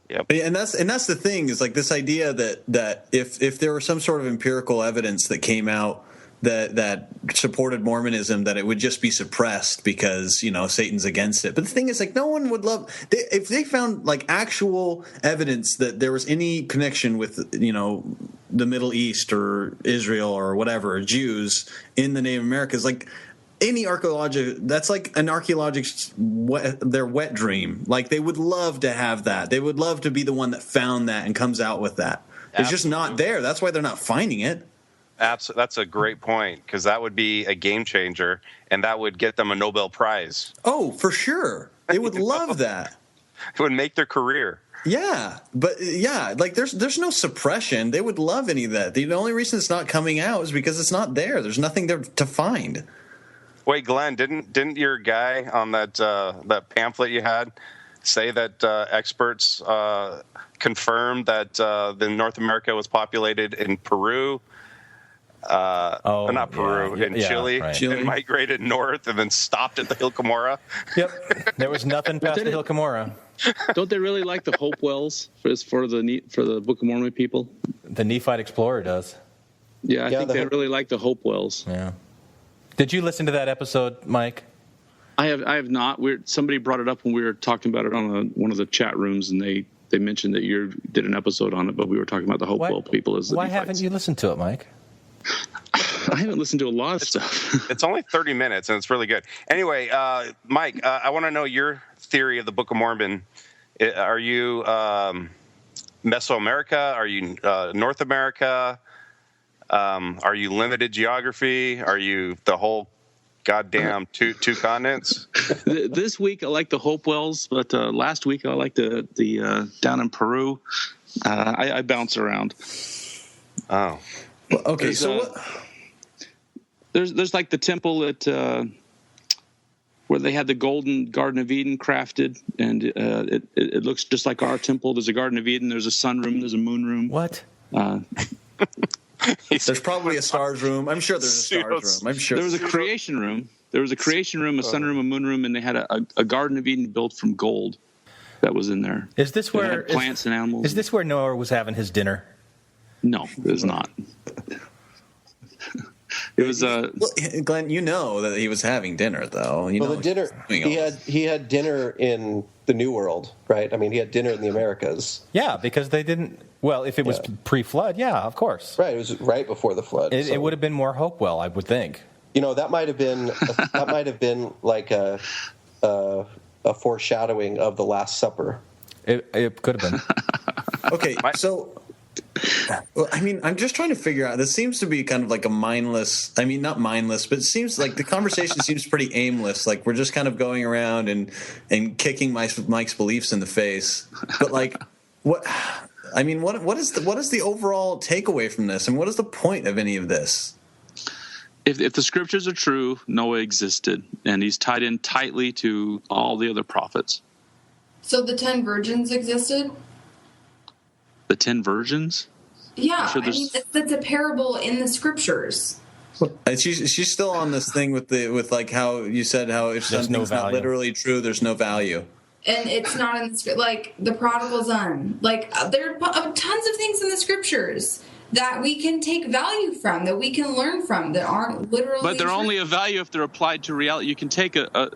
Speaker 14: Yep.
Speaker 16: And that's the thing is like this idea that if there were some sort of empirical evidence that came out that supported Mormonism, that it would just be suppressed because Satan's against it. But the thing is, like, no one would love if they found like actual evidence that there was any connection with the Middle East or Israel or whatever, Jews in the Native Americas, like. Any archaeological, that's like an archaeologist's their wet dream. Like they would love to have that. They would love to be the one that found that and comes out with that. It's just not there. That's why they're not finding it.
Speaker 14: Absolutely, that's a great point because that would be a game changer, and that would get them a Nobel Prize.
Speaker 16: Oh, for sure, they would love that.
Speaker 14: It would make their career.
Speaker 16: Yeah, but like there's no suppression. They would love any of that. The only reason it's not coming out is because it's not there. There's nothing there to find.
Speaker 14: Wait, Glenn, didn't your guy on that pamphlet you had say that experts confirmed that the North America was populated in Peru? Not Peru, in Chile, right. And migrated north and then stopped at the Hill Cumorah.
Speaker 7: Yep, there was nothing past the Hill Cumorah.
Speaker 19: Don't they really like the Hope Wells for the Book of Mormon people?
Speaker 7: The Nephite Explorer does.
Speaker 19: Yeah, I think they really like the Hope Wells.
Speaker 7: Yeah. Did you listen to that episode, Mike?
Speaker 19: I have not. Somebody brought it up when we were talking about it on one of the chat rooms, and they mentioned that you did an episode on it, but we were talking about the Hopewell people as the
Speaker 7: Why
Speaker 19: Nephites.
Speaker 7: haven't you listened to it, Mike?
Speaker 19: I haven't listened to a lot of stuff.
Speaker 14: It's only 30 minutes, and it's really good. Anyway, Mike, I want to know your theory of the Book of Mormon. Are you Mesoamerica? Are you North America? Are you limited geography? Are you the whole goddamn two continents?
Speaker 19: This week I like the Hopewells, but last week I liked the down in Peru. I bounce around.
Speaker 14: Oh,
Speaker 16: well, okay. So what?
Speaker 19: There's like the temple at where they had the golden Garden of Eden crafted, and it looks just like our temple. There's a Garden of Eden. There's a sun room. There's a moon room.
Speaker 7: What?
Speaker 16: There's probably a stars room. I'm sure there's a stars room. I'm sure
Speaker 19: there was a creation room. There was a creation room, a sun room, a moon room, and they had a Garden of Eden built from gold that was in there.
Speaker 7: Is this where
Speaker 19: plants and animals?
Speaker 7: Is this where Noah was having his dinner?
Speaker 19: No, it is not. It was
Speaker 16: well, Glenn, you know that he was having dinner, though.
Speaker 17: The dinner he had dinner in the New World, right? I mean, he had dinner in the Americas.
Speaker 7: Yeah, because they didn't. Well, if it was pre-flood, yeah, of course.
Speaker 17: Right, it was right before the flood.
Speaker 7: It would have been more Hopewell, I would think.
Speaker 17: That might have been like a foreshadowing of the Last Supper.
Speaker 7: It could have been.
Speaker 16: Okay, so well, I mean, I'm just trying to figure out. This seems to be kind of like a mindless. I mean, not mindless, but it seems like the conversation seems pretty aimless. Like we're just kind of going around and kicking Mike's beliefs in the face. But like, what? I mean, what is the overall takeaway from this, and what is the point of any of this?
Speaker 19: If the scriptures are true, Noah existed, and he's tied in tightly to all the other prophets.
Speaker 15: So the 10 virgins existed?
Speaker 19: The 10 virgins?
Speaker 15: Yeah, I mean, that's a parable in the scriptures.
Speaker 16: And she's still on this thing with like how you said how if something's not literally true, there's no value.
Speaker 15: And it's not in the script, like the prodigal son. Like there are tons of things in the scriptures that we can take value from, that we can learn from, that aren't literally.
Speaker 19: But they're only of value if they're applied to reality. You can take a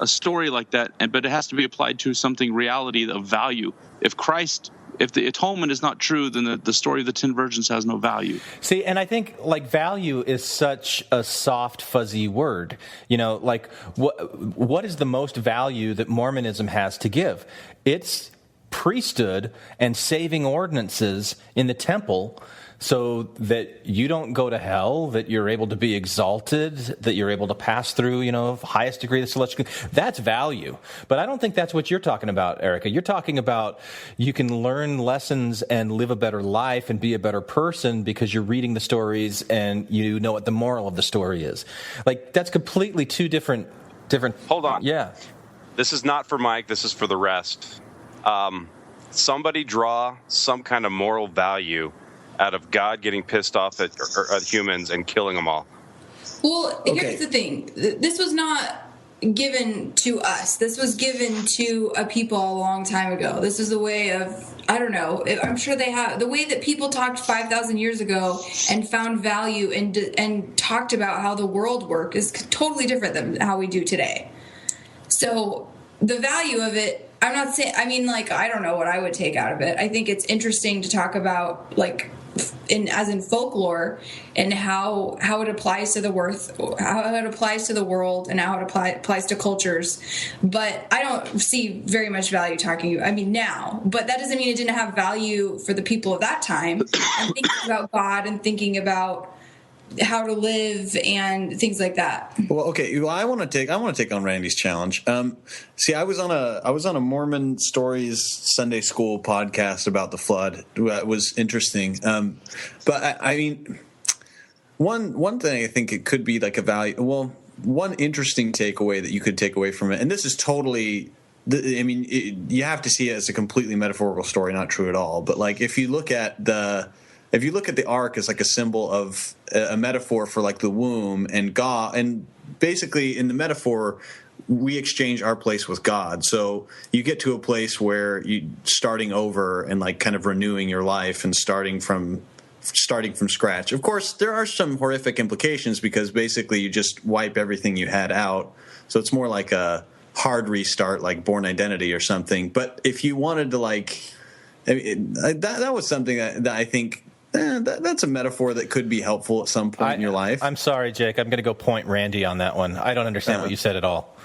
Speaker 19: story like that, but it has to be applied to something reality of value. If the atonement is not true, then the story of the 10 virgins has no value.
Speaker 7: See, and I think like value is such a soft, fuzzy word. You know, like what is the most value that Mormonism has to give? It's priesthood and saving ordinances in the temple, so that you don't go to hell, that you're able to be exalted, that you're able to pass through, highest degree of the celestial. That's value. But I don't think that's what you're talking about, Erica. You're talking about you can learn lessons and live a better life and be a better person because you're reading the stories and you know what the moral of the story is. Like, that's completely two different.
Speaker 14: Hold on.
Speaker 7: Yeah.
Speaker 14: This is not for Mike. This is for the rest. Somebody draw some kind of moral value out of God getting pissed off at humans and killing them all.
Speaker 15: Well, here's the thing. This was not given to us. This was given to a people a long time ago. This is a way of, I don't know, I'm sure they have, the way that people talked 5,000 years ago and found value and talked about how the world worked is totally different than how we do today. So the value of it, I'm not saying, I mean, like, I don't know what I would take out of it. I think it's interesting to talk about, like, as in folklore, and how it applies to how it applies to the world, and how it applies to cultures. But I don't see very much value now. But that doesn't mean it didn't have value for the people of that time. And thinking about God and thinking about how to live and things like that.
Speaker 16: Well, okay. Well, I want to take on Randy's challenge. See, I was on a Mormon Stories Sunday School podcast about the flood. It was interesting. But I mean, one thing I think it could be like a value. Well, one interesting takeaway that you could take away from it, and this is totally. I mean, you have to see it as a completely metaphorical story, not true at all. But like, if you look at the ark as like a symbol of a metaphor for like the womb and God, and basically in the metaphor, we exchange our place with God. So you get to a place where you starting over and like kind of renewing your life and starting from scratch. Of course, there are some horrific implications because basically you just wipe everything you had out. So it's more like a hard restart, like Born Identity or something. But if you wanted to like, that was something that I think. That's a metaphor that could be helpful at some point in your life.
Speaker 7: I'm sorry, Jake. I'm going to go point Randy on that one. I don't understand what you said at all.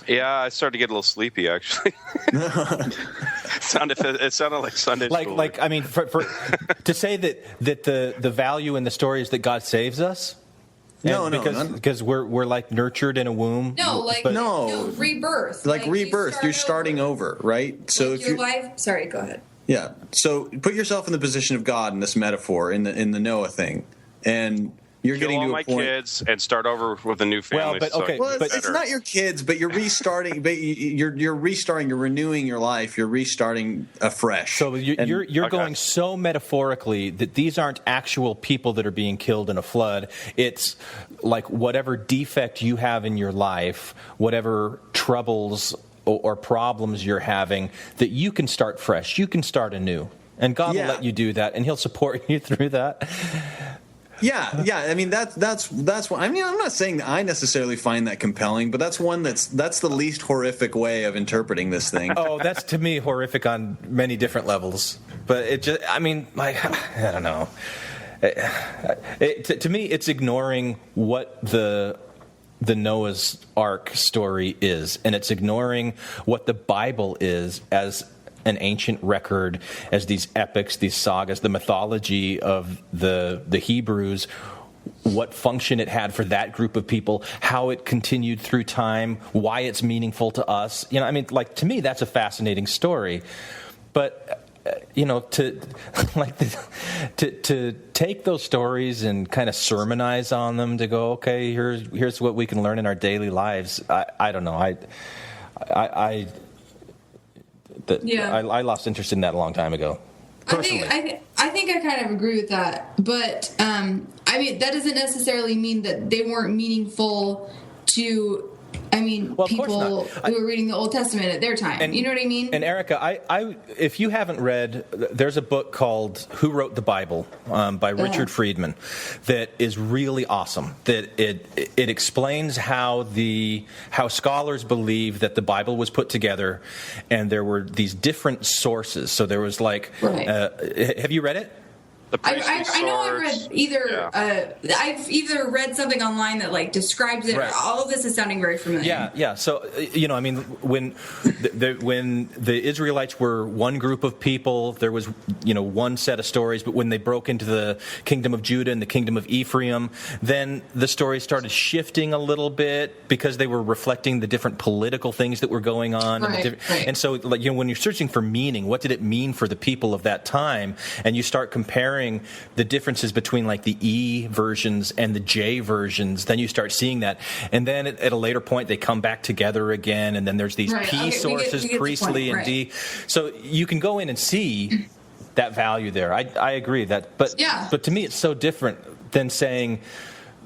Speaker 14: Yeah, I started to get a little sleepy, actually. It sounded like Sunday school.
Speaker 7: Like I mean, for to say that the value in the story is that God saves us. Because we're like nurtured in a womb.
Speaker 15: No, rebirth.
Speaker 16: Like rebirth. You're starting over, right? So
Speaker 15: like
Speaker 16: if
Speaker 15: your life. Sorry, go ahead.
Speaker 16: Yeah. So put yourself in the position of God in this metaphor, in the Noah thing, and you're getting to a point.
Speaker 14: Kill all my kids and start over with a new family.
Speaker 16: It's not your kids, but you're restarting. But you're restarting. You're renewing your life. You're restarting afresh.
Speaker 7: So you're going so metaphorically that these aren't actual people that are being killed in a flood. It's like whatever defect you have in your life, whatever troubles or problems you're having, that you can start fresh, you can start anew, and God will let you do that, and He'll support you through that.
Speaker 16: Yeah. I mean, that's what I mean. I'm not saying that I necessarily find that compelling, but that's the least horrific way of interpreting this thing.
Speaker 7: Oh, that's to me horrific on many different levels. But it just, I mean, like, I don't know. To me, it's ignoring what the Noah's Ark story is, and it's ignoring what the Bible is as an ancient record, as these epics, these sagas, the mythology of the Hebrews, what function it had for that group of people, how it continued through time, why it's meaningful to us. To me, that's a fascinating story. But to take those stories and kind of sermonize on them, to go, okay, here's what we can learn in our daily lives. I don't know. I lost interest in that a long time ago. Personally.
Speaker 15: I think I kind of agree with that, but that doesn't necessarily mean that they weren't meaningful to. People who were reading the Old Testament at their time. You know what I mean?
Speaker 7: And Erica, if you haven't read, there's a book called Who Wrote the Bible by Richard Friedman that is really awesome. That it explains how scholars believe that the Bible was put together, and there were these different sources. So there was have you read it?
Speaker 15: I know I read either. I've either read something online that describes it. Right. All of this is sounding very familiar.
Speaker 7: Yeah. So when the Israelites were one group of people, there was one set of stories. But when they broke into the kingdom of Judah and the kingdom of Ephraim, then the stories started shifting a little bit because they were reflecting the different political things that were going on.
Speaker 15: Right.
Speaker 7: And so when you're searching for meaning, what did it mean for the people of that time? And you start comparing the differences between the E versions and the J versions, then you start seeing that. And then at a later point, they come back together again, and then there's these P sources, we get priestly and D. So you can go in and see that value there. I agree that, but to me, it's so different than saying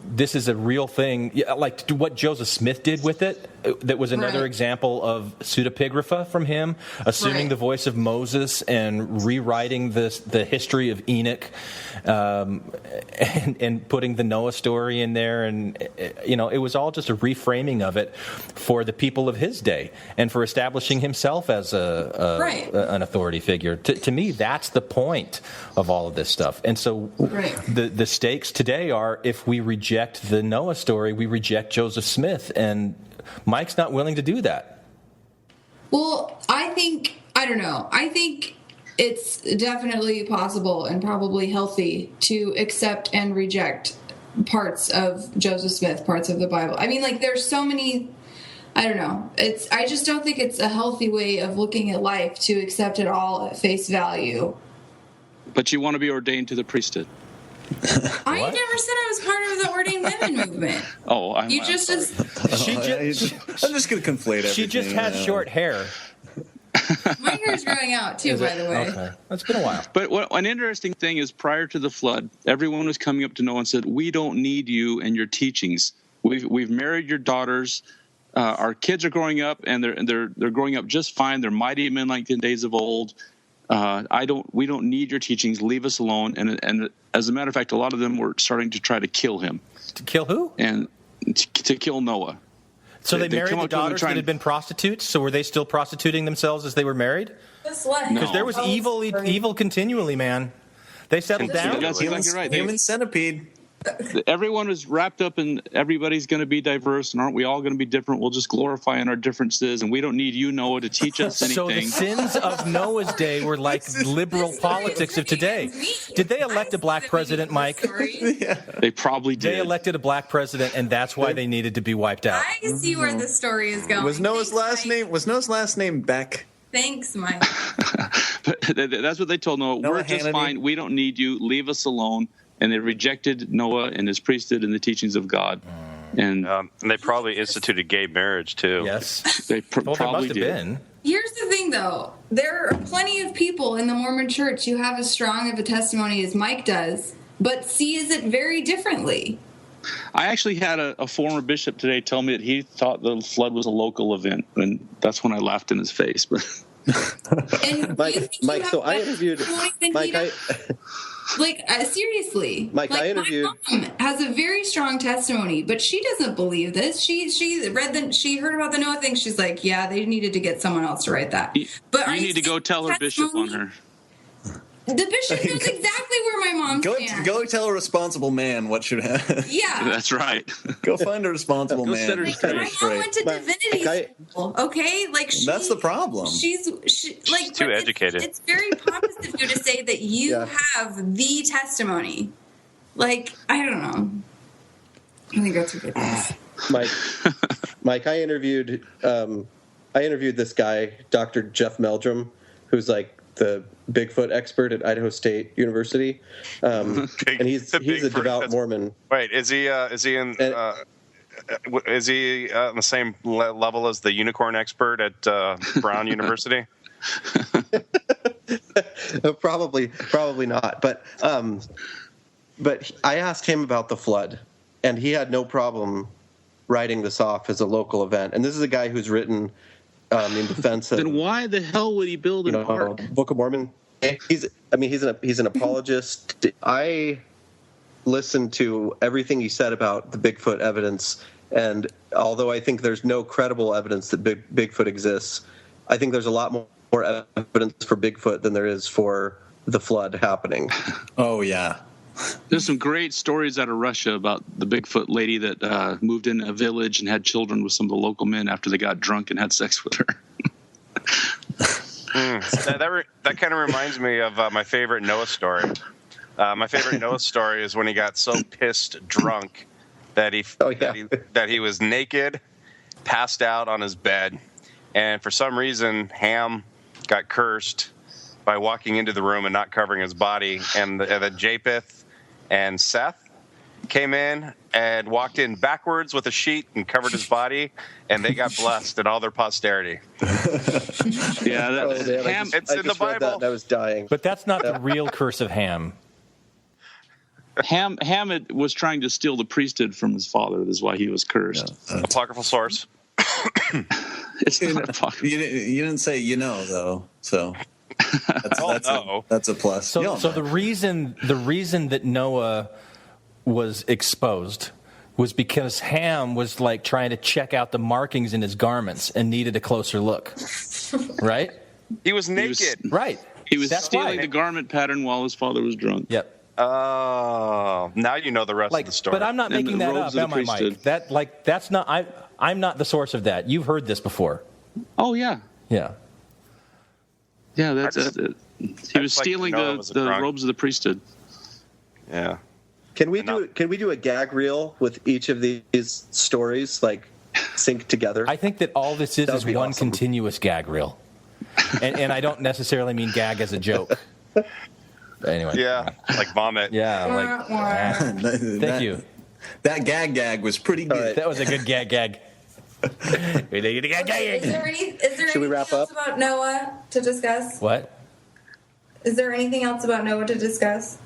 Speaker 7: this is a real thing, like what Joseph Smith did with it. That was another example of pseudepigrapha from him, assuming the voice of Moses and rewriting the history of Enoch, and putting the Noah story in there. And it was all just a reframing of it for the people of his day and for establishing himself as an authority figure. To me, that's the point of all of this stuff. And so the stakes today are, if we reject the Noah story, we reject Joseph Smith, and Mike's not willing to do that.
Speaker 15: Well, I don't know. I think it's definitely possible and probably healthy to accept and reject parts of Joseph Smith, parts of the Bible. There's so many. I don't know. I just don't think it's a healthy way of looking at life to accept it all at face value.
Speaker 19: But you want to be ordained to the priesthood.
Speaker 15: I never said I was part of the ordained women movement.
Speaker 19: Oh, I'm
Speaker 15: just
Speaker 16: I'm just going to conflate everything.
Speaker 7: She just has short hair.
Speaker 15: My hair's growing out too, by the way.
Speaker 7: Okay, that's been a while.
Speaker 19: But an interesting thing is, prior to the flood, everyone was coming up to Noah and said, "We don't need you and your teachings. We've married your daughters. Our kids are growing up, and they're growing up just fine. They're mighty men like the days of old. We don't need your teachings. Leave us alone." And as a matter of fact, a lot of them were starting to try to kill him.
Speaker 7: To kill who?
Speaker 19: And to kill Noah.
Speaker 7: So they married the daughters that had been prostitutes? So were they still prostituting themselves as they were married? Because there was evil continually, man. They settled down.
Speaker 19: You're right.
Speaker 16: Human centipede.
Speaker 19: Everyone is wrapped up in everybody's going to be diverse, and aren't we all going to be different? We'll just glorify in our differences, and we don't need you, Noah, to teach us anything.
Speaker 7: So the sins of Noah's day were like liberal politics of today. Did they elect a black president, Mike?
Speaker 19: They probably did.
Speaker 7: They elected a black president, and that's why they needed to be wiped out.
Speaker 15: I can see where the story is going.
Speaker 16: Was Noah's last name Beck?
Speaker 15: Thanks, Mike.
Speaker 19: But that's what they told Noah. We're just fine. We don't need you. Leave us alone. And they rejected Noah and his priesthood and the teachings of God. And
Speaker 14: they probably instituted gay marriage, too.
Speaker 7: Yes.
Speaker 19: They probably did.
Speaker 7: Been.
Speaker 15: Here's the thing, though. There are plenty of people in the Mormon church who have as strong of a testimony as Mike does, but sees it very differently.
Speaker 19: I actually had a former bishop today tell me that he thought the flood was a local event, and that's when I laughed in his face. But
Speaker 17: Mike, so I interviewed Mike.
Speaker 15: Seriously.
Speaker 17: Mike, I interviewed.
Speaker 15: My mom has a very strong testimony, but she doesn't believe this. She heard about the Noah thing. She's like, yeah, they needed to get someone else to write that.
Speaker 19: But you need to go tell her bishop on her.
Speaker 15: The bishop knows exactly where my mom stands.
Speaker 16: Go tell a responsible man what should happen.
Speaker 15: Yeah.
Speaker 19: That's right.
Speaker 16: Go find a responsible man.
Speaker 19: Set her
Speaker 15: My
Speaker 19: straight.
Speaker 15: mom went to divinity school, okay? Like
Speaker 16: that's the problem.
Speaker 15: She's like
Speaker 14: too educated.
Speaker 15: It's very pompous of you to say that you have the testimony. Like, I don't know. I think that's ridiculous.
Speaker 17: Mike, I interviewed this guy, Dr. Jeff Meldrum, who's like the Bigfoot expert at Idaho State University, and he's a devout Mormon.
Speaker 14: Wait, is he on the same level as the unicorn expert at Brown University?
Speaker 17: Probably not. But I asked him about the flood, and he had no problem writing this off as a local event. And this is a guy who's written in defense of.
Speaker 19: Then why the hell would he build an ark?
Speaker 17: Book of Mormon. He's an apologist. I listened to everything he said about the Bigfoot evidence, and although I think there's no credible evidence that Bigfoot exists, I think there's a lot more evidence for Bigfoot than there is for the flood happening.
Speaker 16: Oh yeah.
Speaker 19: There's some great stories out of Russia about the Bigfoot lady that moved in a village and had children with some of the local men after they got drunk and had sex with her.
Speaker 14: That kind of reminds me of my favorite Noah story. My favorite Noah story is when he got so pissed drunk that he was naked, passed out on his bed, and for some reason Ham got cursed by walking into the room and not covering his body, and the Japheth and Seth came in and walked in backwards with a sheet and covered his body, and they got blessed in all their posterity.
Speaker 19: Yeah,
Speaker 14: it's in the Bible.
Speaker 17: I was dying.
Speaker 7: But that's not the real curse of Ham.
Speaker 19: Ham was trying to steal the priesthood from his father. That's why he was cursed.
Speaker 14: Apocryphal source.
Speaker 19: It's not apocryphal.
Speaker 16: You didn't say though, so that's a plus.
Speaker 7: So the reason that Noah was exposed was because Ham was like trying to check out the markings in his garments and needed a closer look. Right?
Speaker 14: He was naked.
Speaker 7: Right.
Speaker 19: He was stealing the garment pattern while his father was drunk.
Speaker 7: Yep.
Speaker 14: Oh, now you know the rest of the story.
Speaker 7: But I'm not making that up, am I, Mike? That's not. I'm not the source of that. You've heard this before.
Speaker 19: Oh yeah.
Speaker 7: Yeah.
Speaker 19: Yeah, that's it. He was stealing the robes of the priesthood.
Speaker 14: Yeah.
Speaker 17: Can we do a gag reel with each of these stories, like sync together?
Speaker 7: I think that all this is one continuous gag reel, and I don't necessarily mean gag as a joke. Anyway.
Speaker 14: Yeah, like vomit.
Speaker 7: Yeah, thank you.
Speaker 16: That gag was pretty good.
Speaker 7: Right. That was a good gag.
Speaker 15: Is there anything else about Noah to discuss?
Speaker 7: What?
Speaker 15: Is there anything else about Noah to discuss?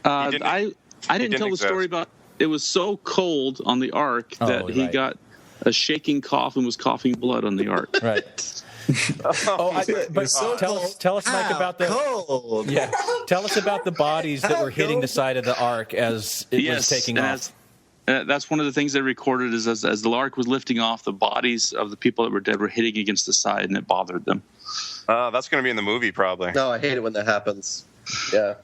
Speaker 19: I didn't tell the story about it was so cold on the ark that he got a shaking cough and was coughing blood on the ark.
Speaker 7: Right. Tell us, Mike, about the
Speaker 16: cold.
Speaker 7: Yeah, tell us about the bodies that were hitting the side of the ark as it was taking off.
Speaker 19: That's one of the things they recorded is as the ark was lifting off, the bodies of the people that were dead were hitting against the side, and it bothered them.
Speaker 14: That's going to be in the movie, probably.
Speaker 17: No, I hate it when that happens. Yeah.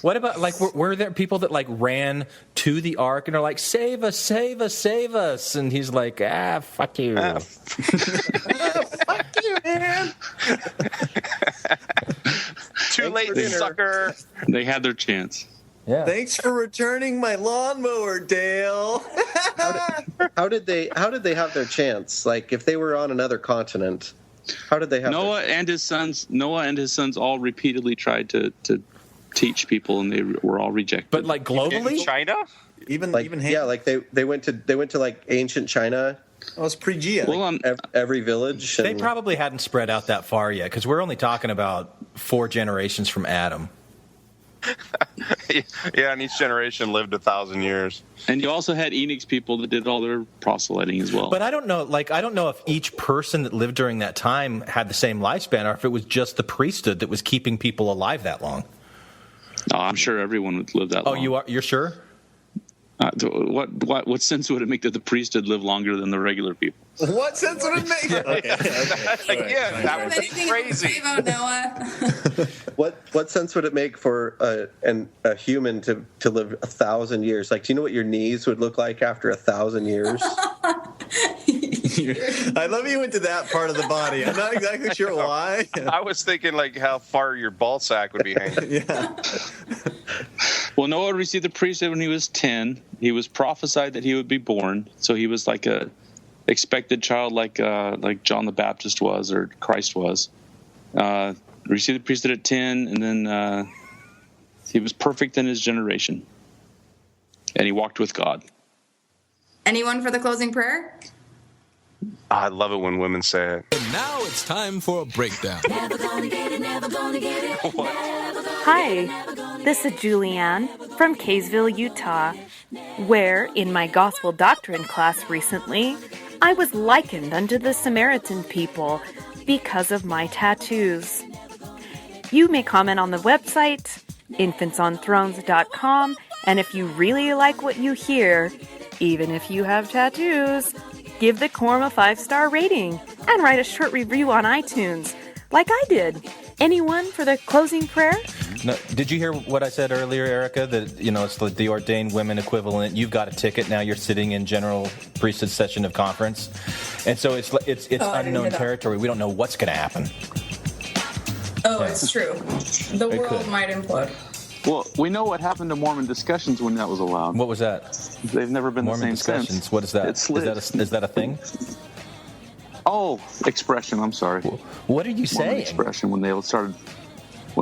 Speaker 7: What about, were there people that, ran to the ark and are like, save us, save us, save us? And he's like, fuck you.
Speaker 14: Fuck you, man. Too late, sucker.
Speaker 19: They had their chance.
Speaker 7: Yeah.
Speaker 16: Thanks for returning my lawnmower, Dale.
Speaker 17: How did they have their chance? Like, if they were on another continent, how did they have
Speaker 19: Noah and his sons all repeatedly tried to teach people, and they were all rejected.
Speaker 7: But globally,
Speaker 14: in China,
Speaker 16: even
Speaker 17: they went to ancient China.
Speaker 16: Oh, it's pre-Gia.
Speaker 19: Well,
Speaker 17: every village.
Speaker 7: They probably hadn't spread out that far yet, because we're only talking about 4 generations from Adam.
Speaker 14: Yeah, and each generation lived 1,000 years.
Speaker 19: And you also had Enoch's people that did all their proselyting as well.
Speaker 7: But I don't know. I don't know if each person that lived during that time had the same lifespan, or if it was just the priesthood that was keeping people alive that long.
Speaker 19: Oh, I'm sure everyone would live that long.
Speaker 7: Oh, you're sure?
Speaker 19: What sense would it make that the priesthood live longer than the regular people?
Speaker 16: What sense would it make?
Speaker 14: Again, that would be crazy.
Speaker 15: Noah.
Speaker 17: What sense would it make for a human to live 1,000 years? Like, do you know what your knees would look like after 1,000 years?
Speaker 16: I love you went to that part of the body. I'm not exactly sure why.
Speaker 14: I was thinking like how far your ball sack would be hanging.
Speaker 16: Yeah.
Speaker 19: Well, Noah received the priesthood when he was 10. He was prophesied that he would be born, so he was like a expected child, like John the Baptist was or Christ was. Received the priesthood at 10, and then he was perfect in his generation, and he walked with God.
Speaker 15: Anyone for the closing prayer?
Speaker 14: I love it when women say it.
Speaker 20: And now it's time for a breakdown.
Speaker 3: Never gonna get it, never gonna get it.
Speaker 21: Hi, this is Julianne from Kaysville, Utah, where in my gospel doctrine class recently, I was likened unto the Samaritan people because of my tattoos. You may comment on the website, infantsonthrones.com, and if you really like what you hear, even if you have tattoos, give the Quorum a 5-star rating and write a short review on iTunes, like I did. Anyone for the closing prayer?
Speaker 7: No, did you hear what I said earlier, Erica? That it's the ordained women equivalent. You've got a ticket now. You're sitting in general priesthood session of conference, and so it's unknown territory. We don't know what's going to happen.
Speaker 15: Oh, yeah. It's true. The world might implode.
Speaker 8: Well, we know what happened to Mormon discussions when that was allowed.
Speaker 7: What was that?
Speaker 8: They've never been
Speaker 7: Mormon
Speaker 8: the same
Speaker 7: discussions.
Speaker 8: since.
Speaker 7: What is that? Is that a thing?
Speaker 8: Oh, expression. I'm sorry.
Speaker 7: What are you saying?
Speaker 8: Expression when they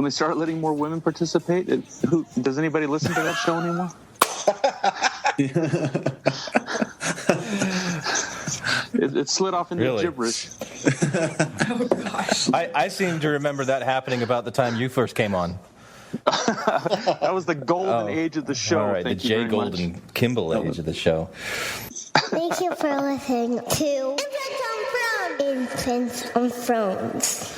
Speaker 8: started letting more women participate. Does anybody listen to that show anymore? It slid off into gibberish.
Speaker 15: Oh gosh!
Speaker 7: I seem to remember that happening about the time you first came on.
Speaker 8: That was the golden age of the show.
Speaker 7: All right, the J. Golden Kimball age of the show.
Speaker 22: Thank you for listening to Infants on Thrones.